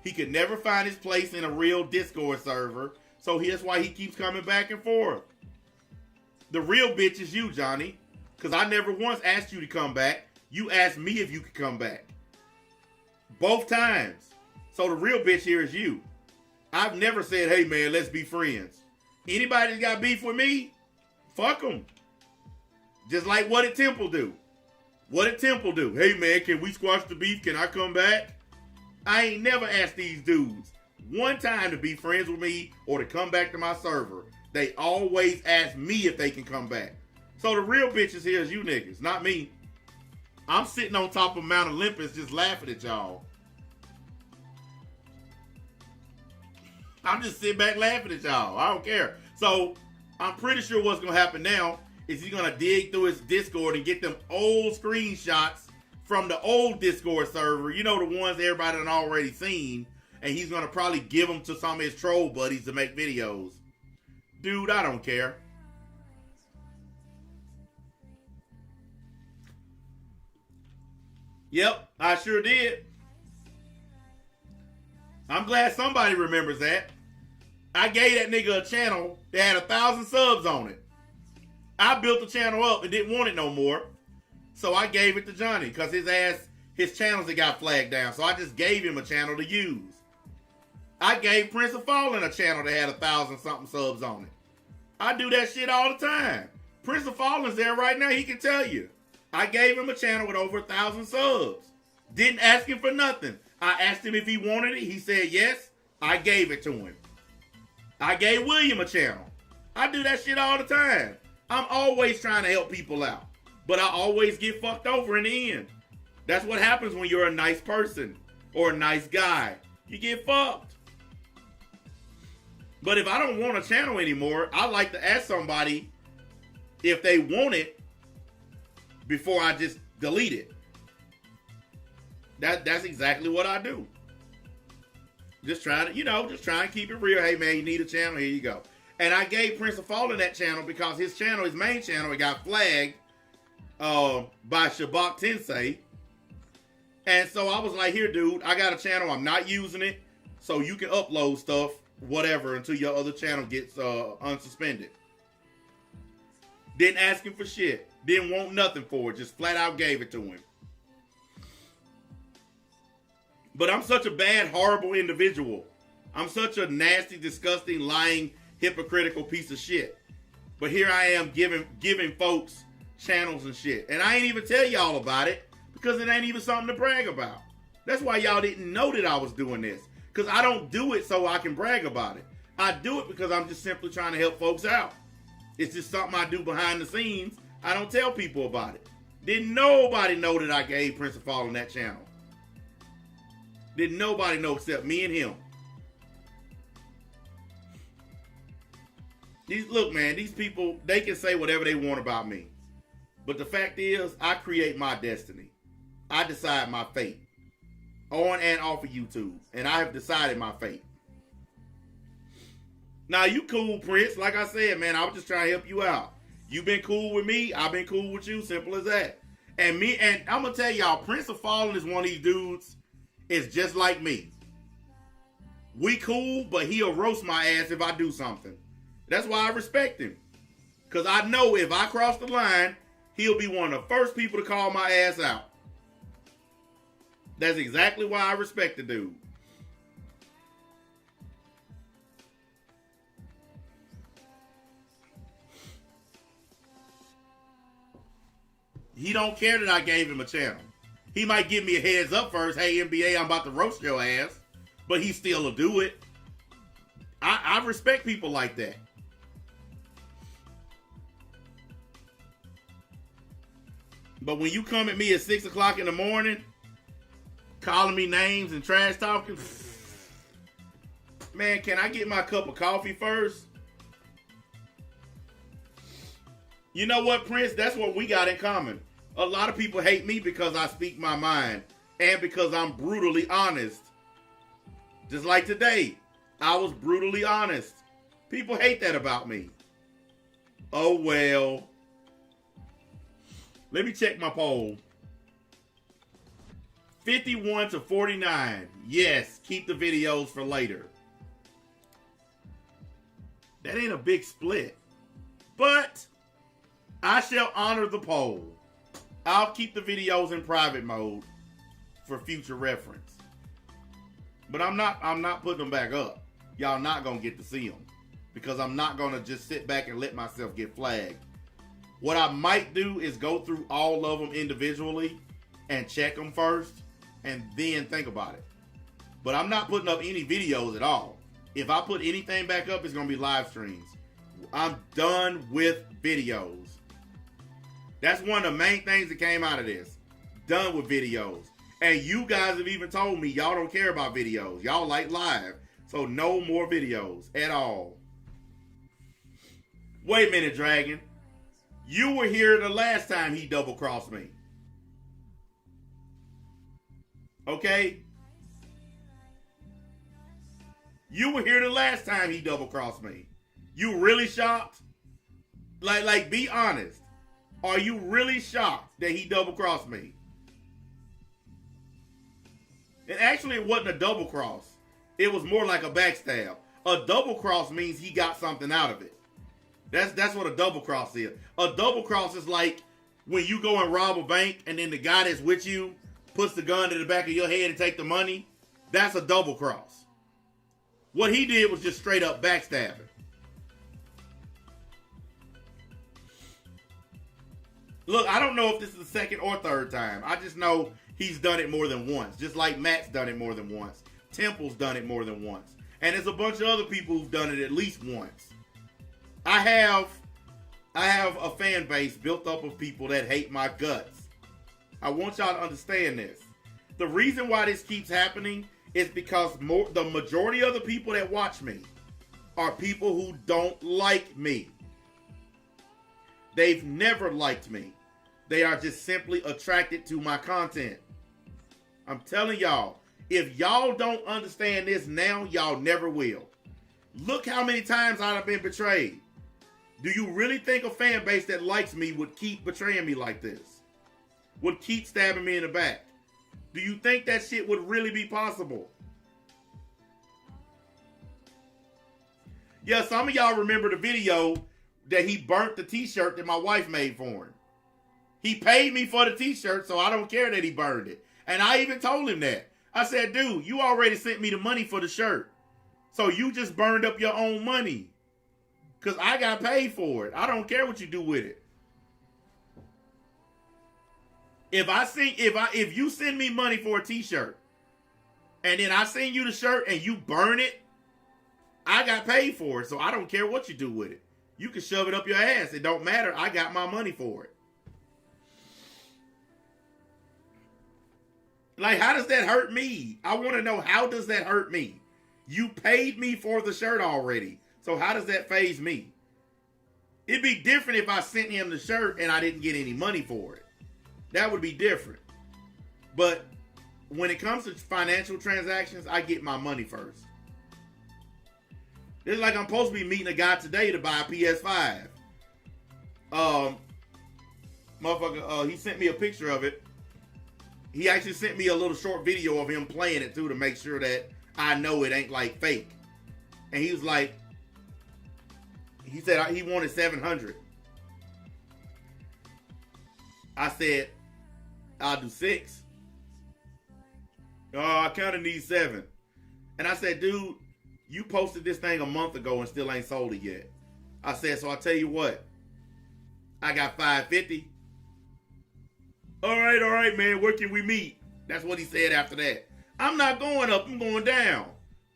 He could never find his place in a real Discord server. So that's why he keeps coming back and forth. The real bitch is you, Johnny. Because I never once asked you to come back. You asked me if you could come back. Both times. So the real bitch here is you. I've never said, hey man, let's be friends. Anybody that's got beef with me, fuck them. Just like what did Temple do? What did Temple do? Hey man, can we squash the beef? Can I come back? I ain't never asked these dudes one time to be friends with me or to come back to my server. They always ask me if they can come back. So the real bitches here is you niggas, not me. I'm sitting on top of Mount Olympus just laughing at y'all. I'm just sitting back laughing at y'all. I don't care. So I'm pretty sure what's going to happen now is he's going to dig through his Discord and get them old screenshots from the old Discord server, you know, the ones everybody done already seen, and he's going to probably give them to some of his troll buddies to make videos. Dude, I don't care. Yep, I sure did. I'm glad somebody remembers that. I gave that nigga a channel that had 1,000 subs on it. I built the channel up and didn't want it no more. So I gave it to Johnny because his channels had got flagged down. So I just gave him a channel to use. I gave Prince of Fallen a channel that had 1,000 something subs on it. I do that shit all the time. Prince of Fallen's there right now. He can tell you. I gave him a channel with over 1,000 subs. Didn't ask him for nothing. I asked him if he wanted it. He said yes. I gave it to him. I gave William a channel. I do that shit all the time. I'm always trying to help people out. But I always get fucked over in the end. That's what happens when you're a nice person or a nice guy. You get fucked. But if I don't want a channel anymore, I like to ask somebody if they want it before I just delete it. That's exactly what I do. Just trying to keep it real. Hey man, you need a channel? Here you go. And I gave Prince of Fallen that channel because his main channel, it got flagged by Shabak Tensei. And so I was like, here dude, I got a channel, I'm not using it, so you can upload stuff, whatever, until your other channel gets unsuspended. Didn't ask him for shit. Didn't want nothing for it. Just flat out gave it to him. But I'm such a bad, horrible individual. I'm such a nasty, disgusting, lying, hypocritical piece of shit. But here I am giving folks channels and shit. And I ain't even tell y'all about it because it ain't even something to brag about. That's why y'all didn't know that I was doing this. Because I don't do it so I can brag about it. I do it because I'm just simply trying to help folks out. It's just something I do behind the scenes. I don't tell people about it. Didn't nobody know that I gave Prince of Fallen that channel. Didn't nobody know except me and him. Look, man, these people, they can say whatever they want about me. But the fact is, I create my destiny. I decide my fate. On and off of YouTube. And I have decided my fate. Now, you cool, Prince. Like I said, man, I was just trying to help you out. You've been cool with me. I've been cool with you. Simple as that. And I'm going to tell y'all, Prince of Fallen is one of these dudes. Is just like me. We cool, but he'll roast my ass if I do something. That's why I respect him. Because I know if I cross the line, he'll be one of the first people to call my ass out. That's exactly why I respect the dude. He don't care that I gave him a channel. He might give me a heads up first. Hey, NBA, I'm about to roast your ass. But he still will do it. I respect people like that. But when you come at me at 6 o'clock in the morning, calling me names and trash talking, man, can I get my cup of coffee first? You know what, Prince? That's what we got in common. A lot of people hate me because I speak my mind and because I'm brutally honest. Just like today, I was brutally honest. People hate that about me. Oh, well. Let me check my poll. 51 to 49. Yes, keep the videos for later. That ain't a big split. But I shall honor the poll. I'll keep the videos in private mode for future reference. But I'm not putting them back up. Y'all not going to get to see them. Because I'm not going to just sit back and let myself get flagged. What I might do is go through all of them individually and check them first and then think about it. But I'm not putting up any videos at all. If I put anything back up, it's going to be live streams. I'm done with videos. That's one of the main things that came out of this. Done with videos. And you guys have even told me y'all don't care about videos. Y'all like live. So no more videos at all. Wait a minute, Dragon. You were here the last time he double-crossed me. Okay? You were here the last time he double-crossed me. You really shocked? Like, be honest. Are you really shocked that he double-crossed me? And actually, it wasn't a double-cross. It was more like a backstab. A double-cross means he got something out of it. That's what a double cross is. A double cross is like when you go and rob a bank and then the guy that's with you puts the gun to the back of your head and take the money. That's a double cross. What he did was just straight up backstabbing. Look, I don't know if this is the second or third time. I just know he's done it more than once. Just like Matt's done it more than once. Temple's done it more than once. And there's a bunch of other people who've done it at least once. I have a fan base built up of people that hate my guts. I want y'all to understand this. The reason why this keeps happening is because the majority of the people that watch me are people who don't like me. They've never liked me. They are just simply attracted to my content. I'm telling y'all, if y'all don't understand this now, y'all never will. Look how many times I've been betrayed. Do you really think a fan base that likes me would keep betraying me like this? Would keep stabbing me in the back? Do you think that shit would really be possible? Yeah, some of y'all remember the video that he burnt the t-shirt that my wife made for him. He paid me for the t-shirt, so I don't care that he burned it. And I even told him that. I said, dude, you already sent me the money for the shirt. So you just burned up your own money. Because I got paid for it. I don't care what you do with it. If you send me money for a t-shirt, and then I send you the shirt and you burn it, I got paid for it. So I don't care what you do with it. You can shove it up your ass. It don't matter. I got my money for it. Like, how does that hurt me? I want to know, how does that hurt me? You paid me for the shirt already. So how does that faze me? It'd be different if I sent him the shirt and I didn't get any money for it. That would be different. But when it comes to financial transactions, I get my money first. It's like I'm supposed to be meeting a guy today to buy a PS5. Motherfucker, he sent me a picture of it. He actually sent me a little short video of him playing it too, to make sure that I know it ain't like fake. And he was like, he said he wanted 700. I said, I'll do 6. Oh, I kind of need 7. And I said, dude, you posted this thing a month ago and still ain't sold it yet. I said, so I'll tell you what. I got 550. All right, man. Where can we meet? That's what he said after that. I'm not going up. I'm going down.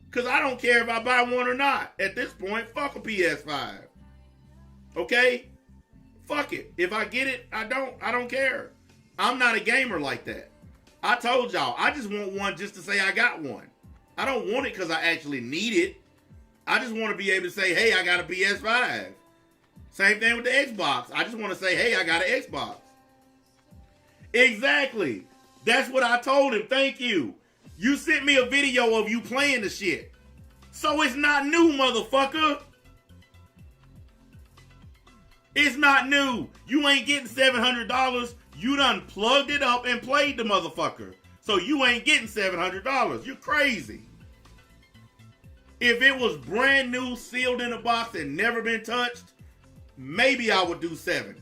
Because I don't care if I buy one or not. At this point, fuck a PS5. Okay? Fuck it. If I get it, I don't care. I'm not a gamer like that. I told y'all, I just want one just to say I got one. I don't want it because I actually need it. I just want to be able to say, hey, I got a PS5. Same thing with the Xbox. I just want to say, hey, I got an Xbox. Exactly. That's what I told him. Thank you. You sent me a video of you playing the shit. So it's not new, motherfucker. It's not new. You ain't getting $700. You done plugged it up and played the motherfucker. So you ain't getting $700. You're crazy. If it was brand new, sealed in a box and never been touched, maybe I would do 7.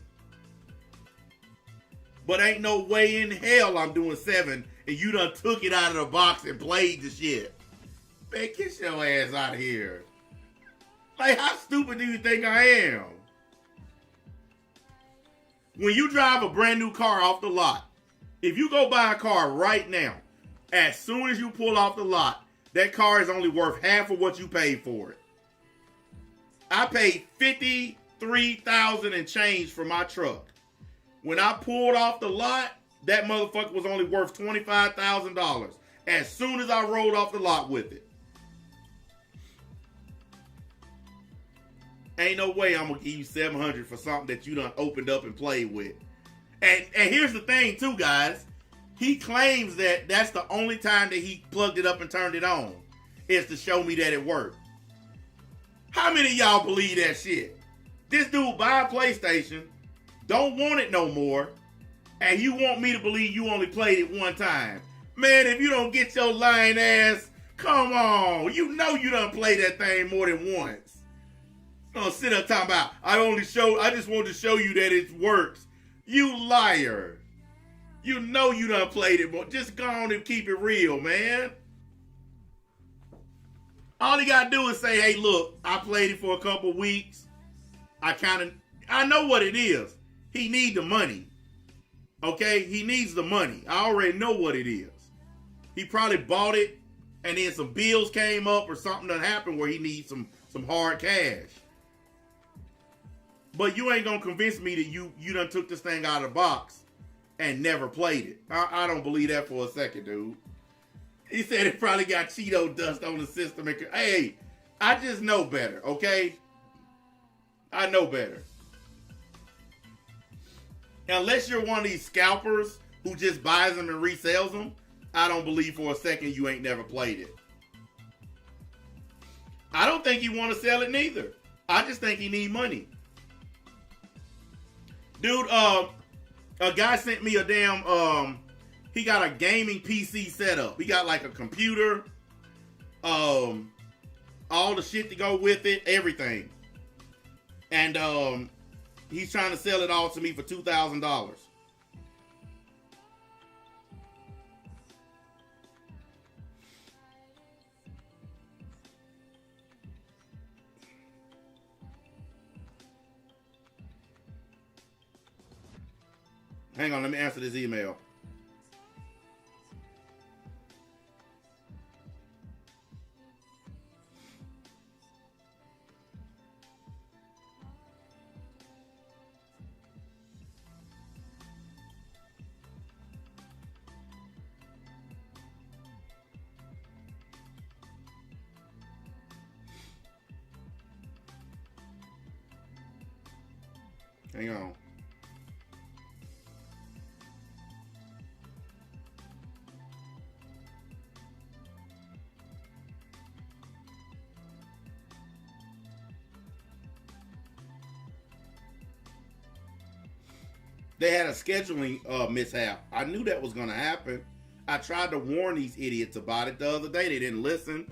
But ain't no way in hell I'm doing 7 and you done took it out of the box and played the shit. Man, get your ass out of here. Like, how stupid do you think I am? When you drive a brand new car off the lot, if you go buy a car right now, as soon as you pull off the lot, that car is only worth half of what you paid for it. I paid $53,000 and change for my truck. When I pulled off the lot, that motherfucker was only worth $25,000 as soon as I rolled off the lot with it. Ain't no way I'm gonna give you $700 for something that you done opened up and played with. And here's the thing too, guys. He claims that that's the only time that he plugged it up and turned it on, is to show me that it worked. How many of y'all believe that shit? This dude buy a PlayStation, don't want it no more, and you want me to believe you only played it one time. Man, if you don't get your lying ass, come on. You know you done played that thing more than once. Gonna sit up talking about, I just wanted to show you that it works. You liar. You know you done played it more. Just go on and keep it real, man. All you gotta do is say, hey, look, I played it for a couple weeks. I know what it is. He need the money. Okay? He needs the money. I already know what it is. He probably bought it and then some bills came up or something that happened where he needs some hard cash. But you ain't gonna convince me that you done took this thing out of the box and never played it. I don't believe that for a second, dude. He said it probably got Cheeto dust on the system. Hey, I just know better, okay? I know better. Unless you're one of these scalpers who just buys them and resells them, I don't believe for a second you ain't never played it. I don't think he want to sell it neither. I just think he need money. Dude, a guy sent me a damn, he got a gaming PC setup. He got like a computer, all the shit to go with it, everything. And he's trying to sell it all to me for $2,000. Hang on, let me answer this email. Hang on. They had a scheduling mishap. I knew that was going to happen. I tried to warn these idiots about it the other day. They didn't listen.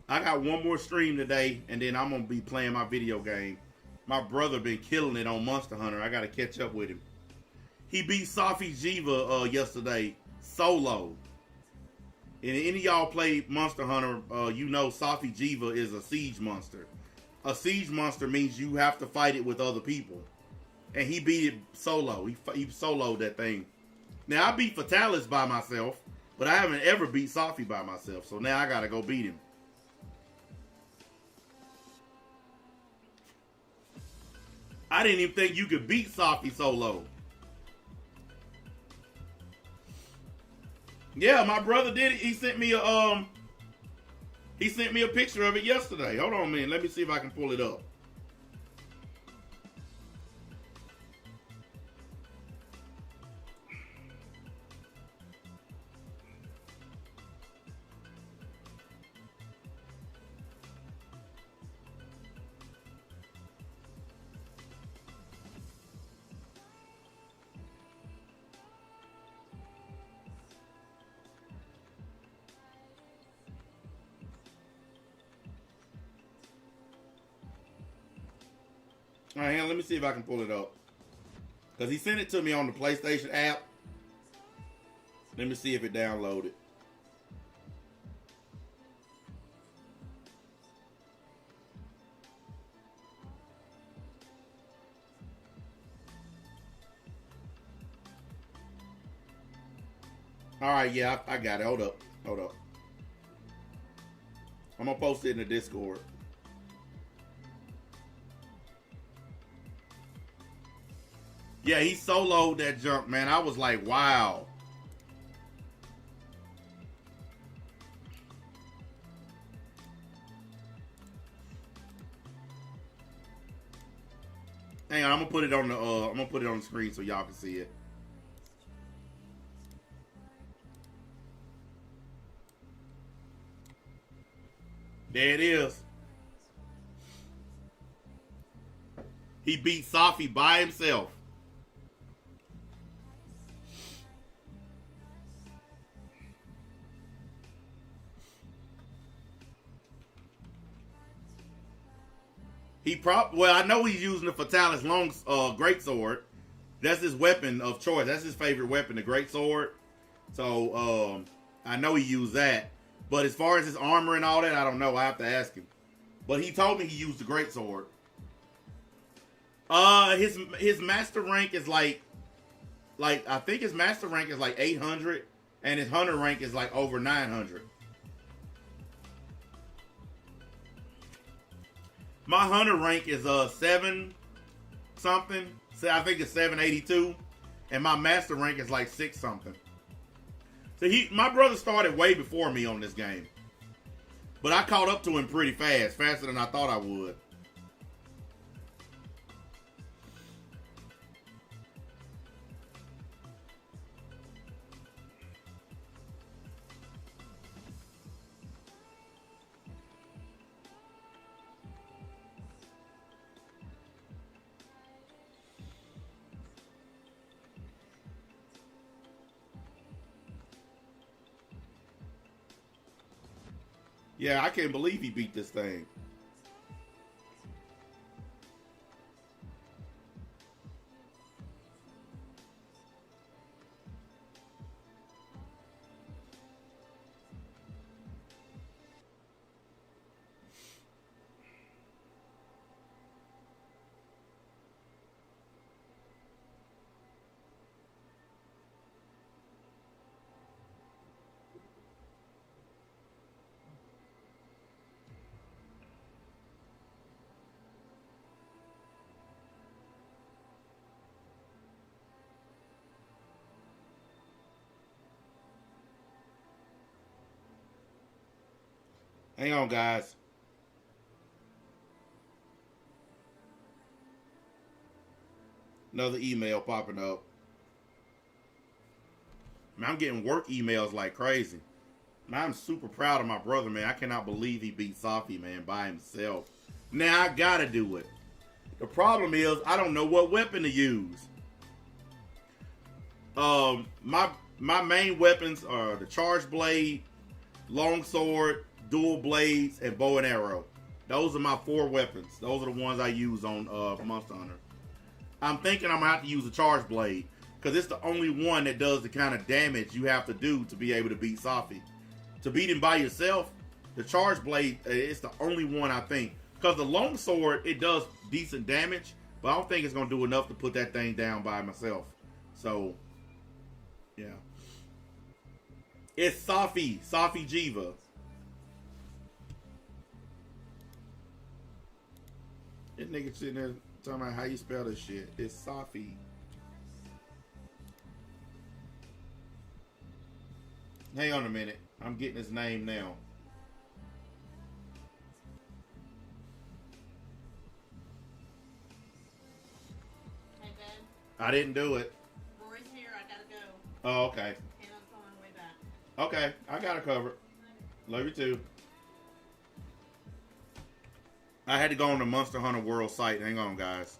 I got one more stream today, and then I'm going to be playing my video game. My brother been killing it on Monster Hunter. I got to catch up with him. He beat Safi Jiva yesterday solo. And any of y'all played Monster Hunter, you know Safi Jiva is a siege monster. A siege monster means you have to fight it with other people. And he beat it solo. He soloed that thing. Now, I beat Fatalis by myself, but I haven't ever beat Safi by myself. So now I got to go beat him. I didn't even think you could beat Safi solo. Yeah, my brother did it. He sent me a picture of it yesterday. Hold on a minute. Let me see if I can pull it up. All right, let me see if I can pull it up. Because he sent it to me on the PlayStation app. Let me see if it downloaded. All right, yeah, I got it. Hold up. I'm going to post it in the Discord. Yeah, he soloed that jump, man. I was like, wow. Hang on, I'm gonna put it on the screen so y'all can see it. There it is. He beat Safi by himself. Well, I know he's using the Fatalis long greatsword. That's his weapon of choice. That's his favorite weapon, the greatsword. So I know he used that. But as far as his armor and all that, I don't know. I have to ask him. But he told me he used the greatsword. His master rank is like I think his master rank is like 800, and his hunter rank is like over 900. My hunter rank is 7 something. So I think it's 782, and my master rank is like 6 something. So my brother started way before me on this game, but I caught up to him pretty fast, faster than I thought I would. Yeah, I can't believe he beat this thing. Hang on, guys. Another email popping up. Man, I'm getting work emails like crazy. Man, I'm super proud of my brother, man. I cannot believe he beat Safi, man, by himself. Now I gotta do it. The problem is I don't know what weapon to use. My main weapons are the charge blade, longsword, dual blades, and bow and arrow. Those are my 4 weapons. Those are the ones I use on Monster Hunter. I'm thinking I'm gonna have to use a charge blade because it's the only one that does the kind of damage you have to do to be able to beat Safi. To beat him by yourself, the charge blade it's the only one I think. Because the longsword, it does decent damage, but I don't think it's gonna do enough to put that thing down by myself. So, yeah. It's Safi Jiva. This nigga sitting there talking about how you spell this shit. It's Safi. Hang on a minute. I'm getting his name now. Hey, Ben. I didn't do it. Rory's here. I gotta go. Oh, okay. And I'm on my way back. Okay, I got it covered. Love you too. I had to go on the Monster Hunter World site. Hang on, guys.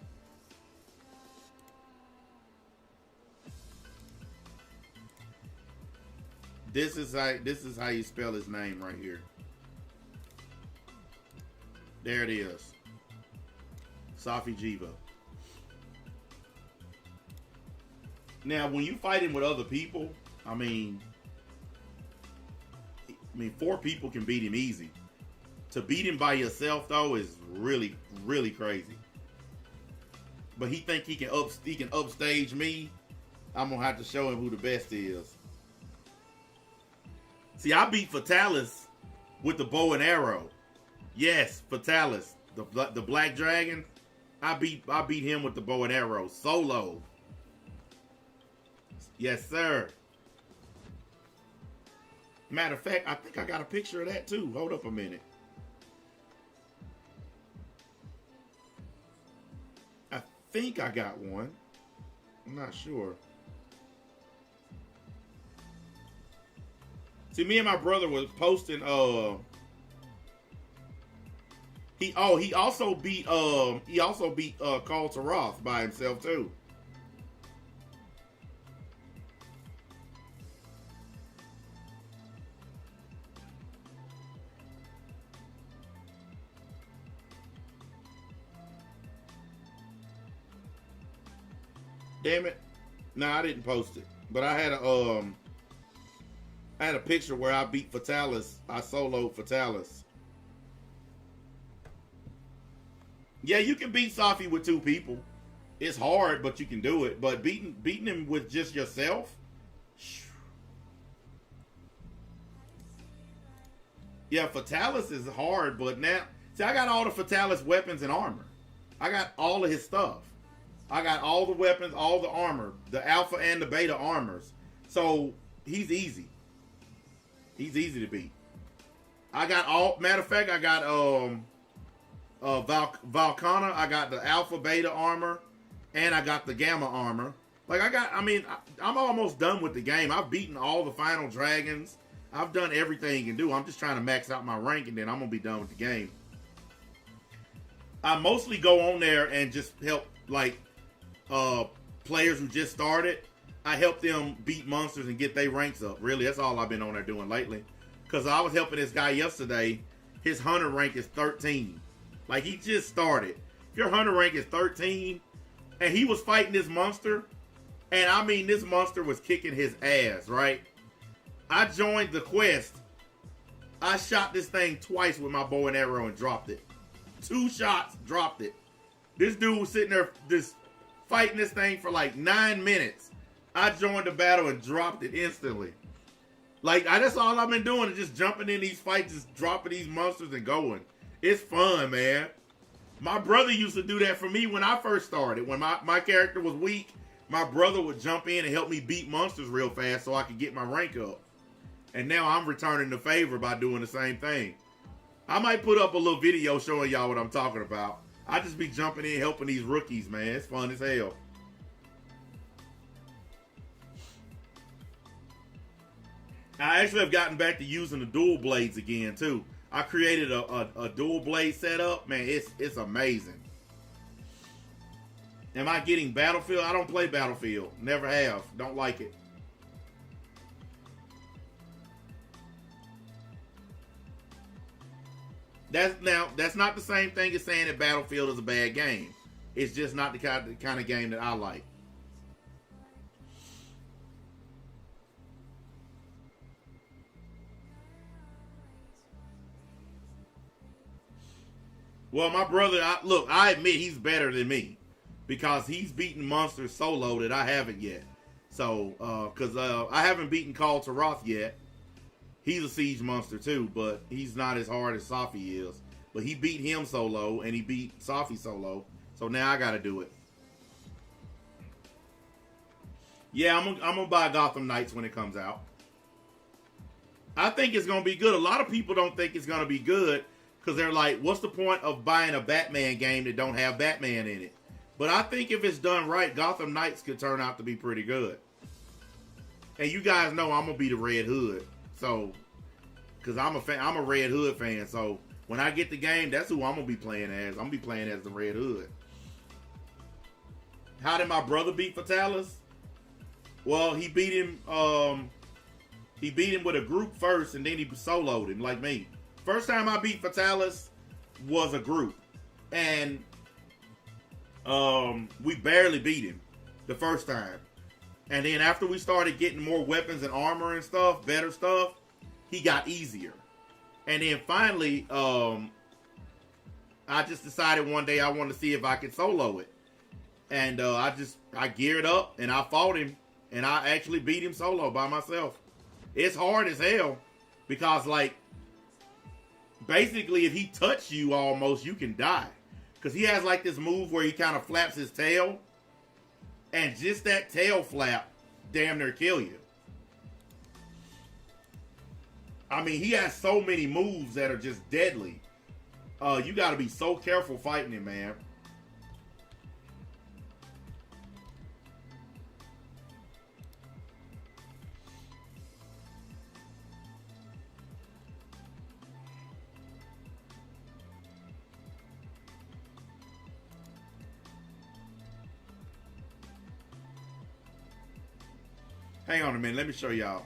This is how you spell his name right here. There it is. Safi Jiva. Now, when you fighting with other people, I mean 4 people can beat him easy. To beat him by yourself though is really, really crazy. But he think he can upstage me. I'm gonna have to show him who the best is. See, I beat Fatalis with the bow and arrow. Yes, Fatalis, the Black Dragon. I beat him with the bow and arrow solo. Yes, sir. Matter of fact, I think I got a picture of that too. Hold up a minute. I think I got one. I'm not sure. See, me and my brother was posting. He also beat Carl Taroth by himself too. Damn it! No, I didn't post it, but I had a picture where I beat Fatalis. I soloed Fatalis. Yeah, you can beat Safi with 2 people. It's hard, but you can do it. But beating him with just yourself. Yeah, Fatalis is hard, but now see, I got all the Fatalis weapons and armor. I got all of his stuff. I got all the weapons, all the armor, the alpha and the beta armors. So he's easy. He's easy to beat. I got all. Matter of fact, I got Valkana. I got the alpha beta armor, and I got the gamma armor. Like I'm almost done with the game. I've beaten all the final dragons. I've done everything you can do. I'm just trying to max out my rank, and then I'm gonna be done with the game. I mostly go on there and just help players who just started. I help them beat monsters and get their ranks up. Really, that's all I've been on there doing lately. Because I was helping this guy yesterday. His hunter rank is 13. Like, he just started. If your hunter rank is 13, and he was fighting this monster, and I mean, this monster was kicking his ass, right? I joined the quest. I shot this thing twice with my bow and arrow and dropped it. 2 shots, dropped it. This dude was sitting there just fighting this thing for like 9 minutes. I joined the battle and dropped it instantly. Like, that's all I've been doing is just jumping in these fights, just dropping these monsters and going. It's fun, man. My brother used to do that for me when I first started. When my character was weak, my brother would jump in and help me beat monsters real fast so I could get my rank up. And now I'm returning the favor by doing the same thing. I might put up a little video showing y'all what I'm talking about. I just be jumping in helping these rookies, man. It's fun as hell. I actually have gotten back to using the dual blades again too. I created a dual blade setup. Man, it's amazing. Am I getting Battlefield? I don't play Battlefield. Never have. Don't like it. That's not the same thing as saying that Battlefield is a bad game. It's just not the kind of game that I like. Well, my brother, I admit he's better than me because he's beaten monsters solo that I haven't yet. So, because I haven't beaten Call to Roth yet. He's a siege monster too, but he's not as hard as Safi is. But he beat him solo, and he beat Safi solo. So now I got to do it. Yeah, I'm gonna buy Gotham Knights when it comes out. I think it's gonna be good. A lot of people don't think it's gonna be good because they're like, "What's the point of buying a Batman game that don't have Batman in it?" But I think if it's done right, Gotham Knights could turn out to be pretty good. And you guys know I'm gonna be the Red Hood, so because I'm a Red Hood fan. So when I get the game, that's who I'm gonna be playing as. I'm gonna be playing as the Red Hood. How did my brother beat Fatalis? Well, he beat him. He beat him with a group first, and then he soloed him like me. First time I beat Fatalis was a group, and we barely beat him the first time. And then after we started getting more weapons and armor and stuff, better stuff, he got easier. And then finally, I just decided one day I wanted to see if I could solo it. And I geared up and I fought him, and I actually beat him solo by myself. It's hard as hell because, like, basically if he touches you almost, you can die. Because he has like this move where he kind of flaps his tail, and just that tail flap damn near kill you. I mean, he has so many moves that are just deadly. You got to be so careful fighting him, man. Hang on a minute. Let me show y'all.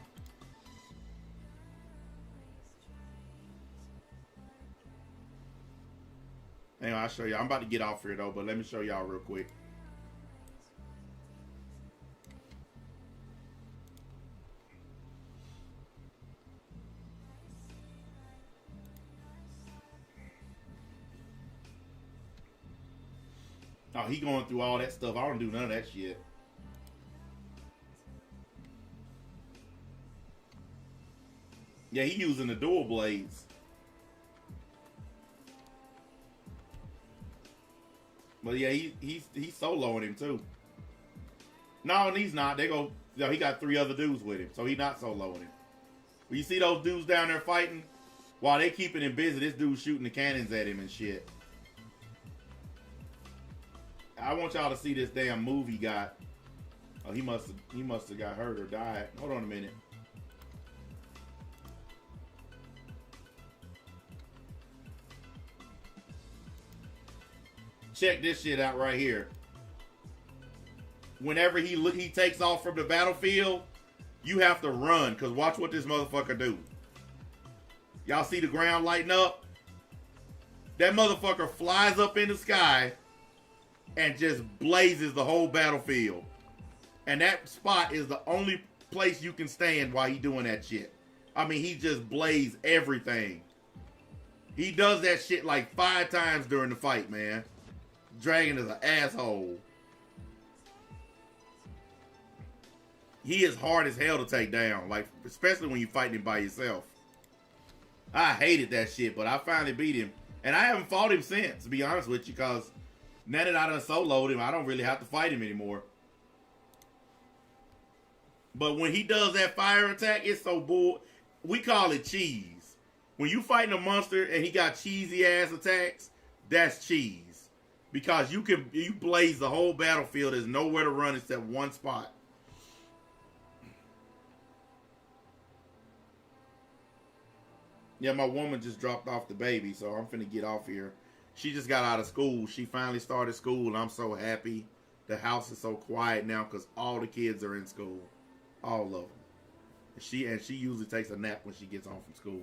Hang on, I'll show you. I'm about to get off here, though, but let me show y'all real quick. Oh, he going through all that stuff. I don't do none of that shit. Yeah, he using the dual blades. But yeah, he's soloing him too. No, and he's not. He got 3 other dudes with him, so he's not soloing him. When you see those dudes down there fighting, while they keeping him busy, this dude's shooting the cannons at him and shit. I want y'all to see this damn move he got. Oh, he must have got hurt or died. Hold on a minute. Check this shit out right here. Whenever he takes off from the battlefield, you have to run, because watch what this motherfucker do. Y'all see the ground lighting up? That motherfucker flies up in the sky and just blazes the whole battlefield. And that spot is the only place you can stand while he doing that shit. I mean, he just blazes everything. He does that shit like 5 times during the fight, man. Dragon is an asshole. He is hard as hell to take down, like, especially when you're fighting him by yourself. I hated that shit, but I finally beat him. And I haven't fought him since, to be honest with you, because now that I done soloed him, I don't really have to fight him anymore. But when he does that fire attack, it's so bull. We call it cheese. When you fighting a monster and he got cheesy ass attacks, that's cheese. Because you blaze the whole battlefield. There's nowhere to run except one spot. Yeah, my woman just dropped off the baby, so I'm finna get off here. She just got out of school. She finally started school, and I'm so happy. The house is so quiet now because all the kids are in school. All of them. She usually takes a nap when she gets home from school.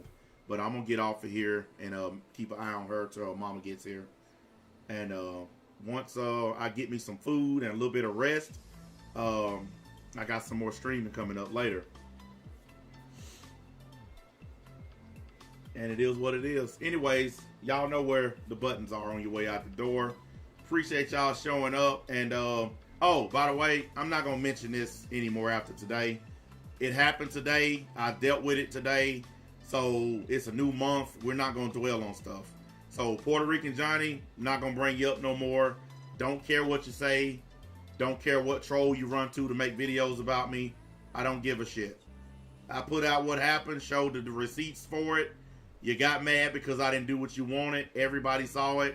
But I'm going to get off of here and keep an eye on her till her mama gets here. And once I get me some food and a little bit of rest, I got some more streaming coming up later. And it is what it is. Anyways, y'all know where the buttons are on your way out the door. Appreciate y'all showing up. And, oh, by the way, I'm not going to mention this anymore after today. It happened today. I dealt with it today. So, it's a new month. We're not going to dwell on stuff. So, Puerto Rican Johnny, not going to bring you up no more. Don't care what you say. Don't care what troll you run to make videos about me. I don't give a shit. I put out what happened, showed the receipts for it. You got mad because I didn't do what you wanted. Everybody saw it.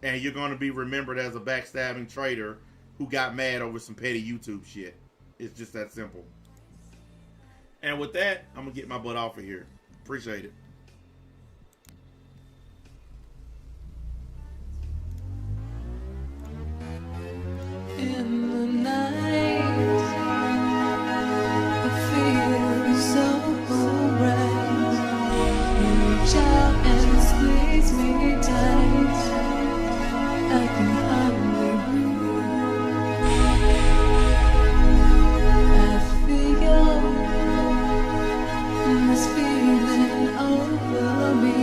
And you're going to be remembered as a backstabbing traitor who got mad over some petty YouTube shit. It's just that simple. And with that, I'm going to get my butt off of here. Appreciate it. In the night, I feel so alright. You reach out and squeeze me tight. I can hardly breathe. I feel this feeling over me.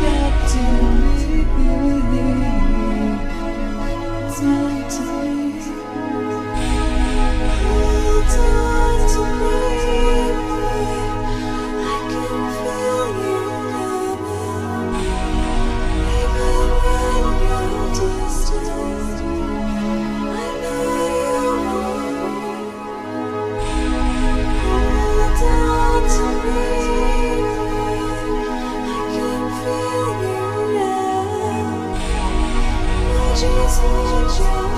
Got to believe it's meant to be. Hold on to me, I can feel you coming. Even when you're distant, I know you want me. Hold on to me, I can feel you now. I just want you.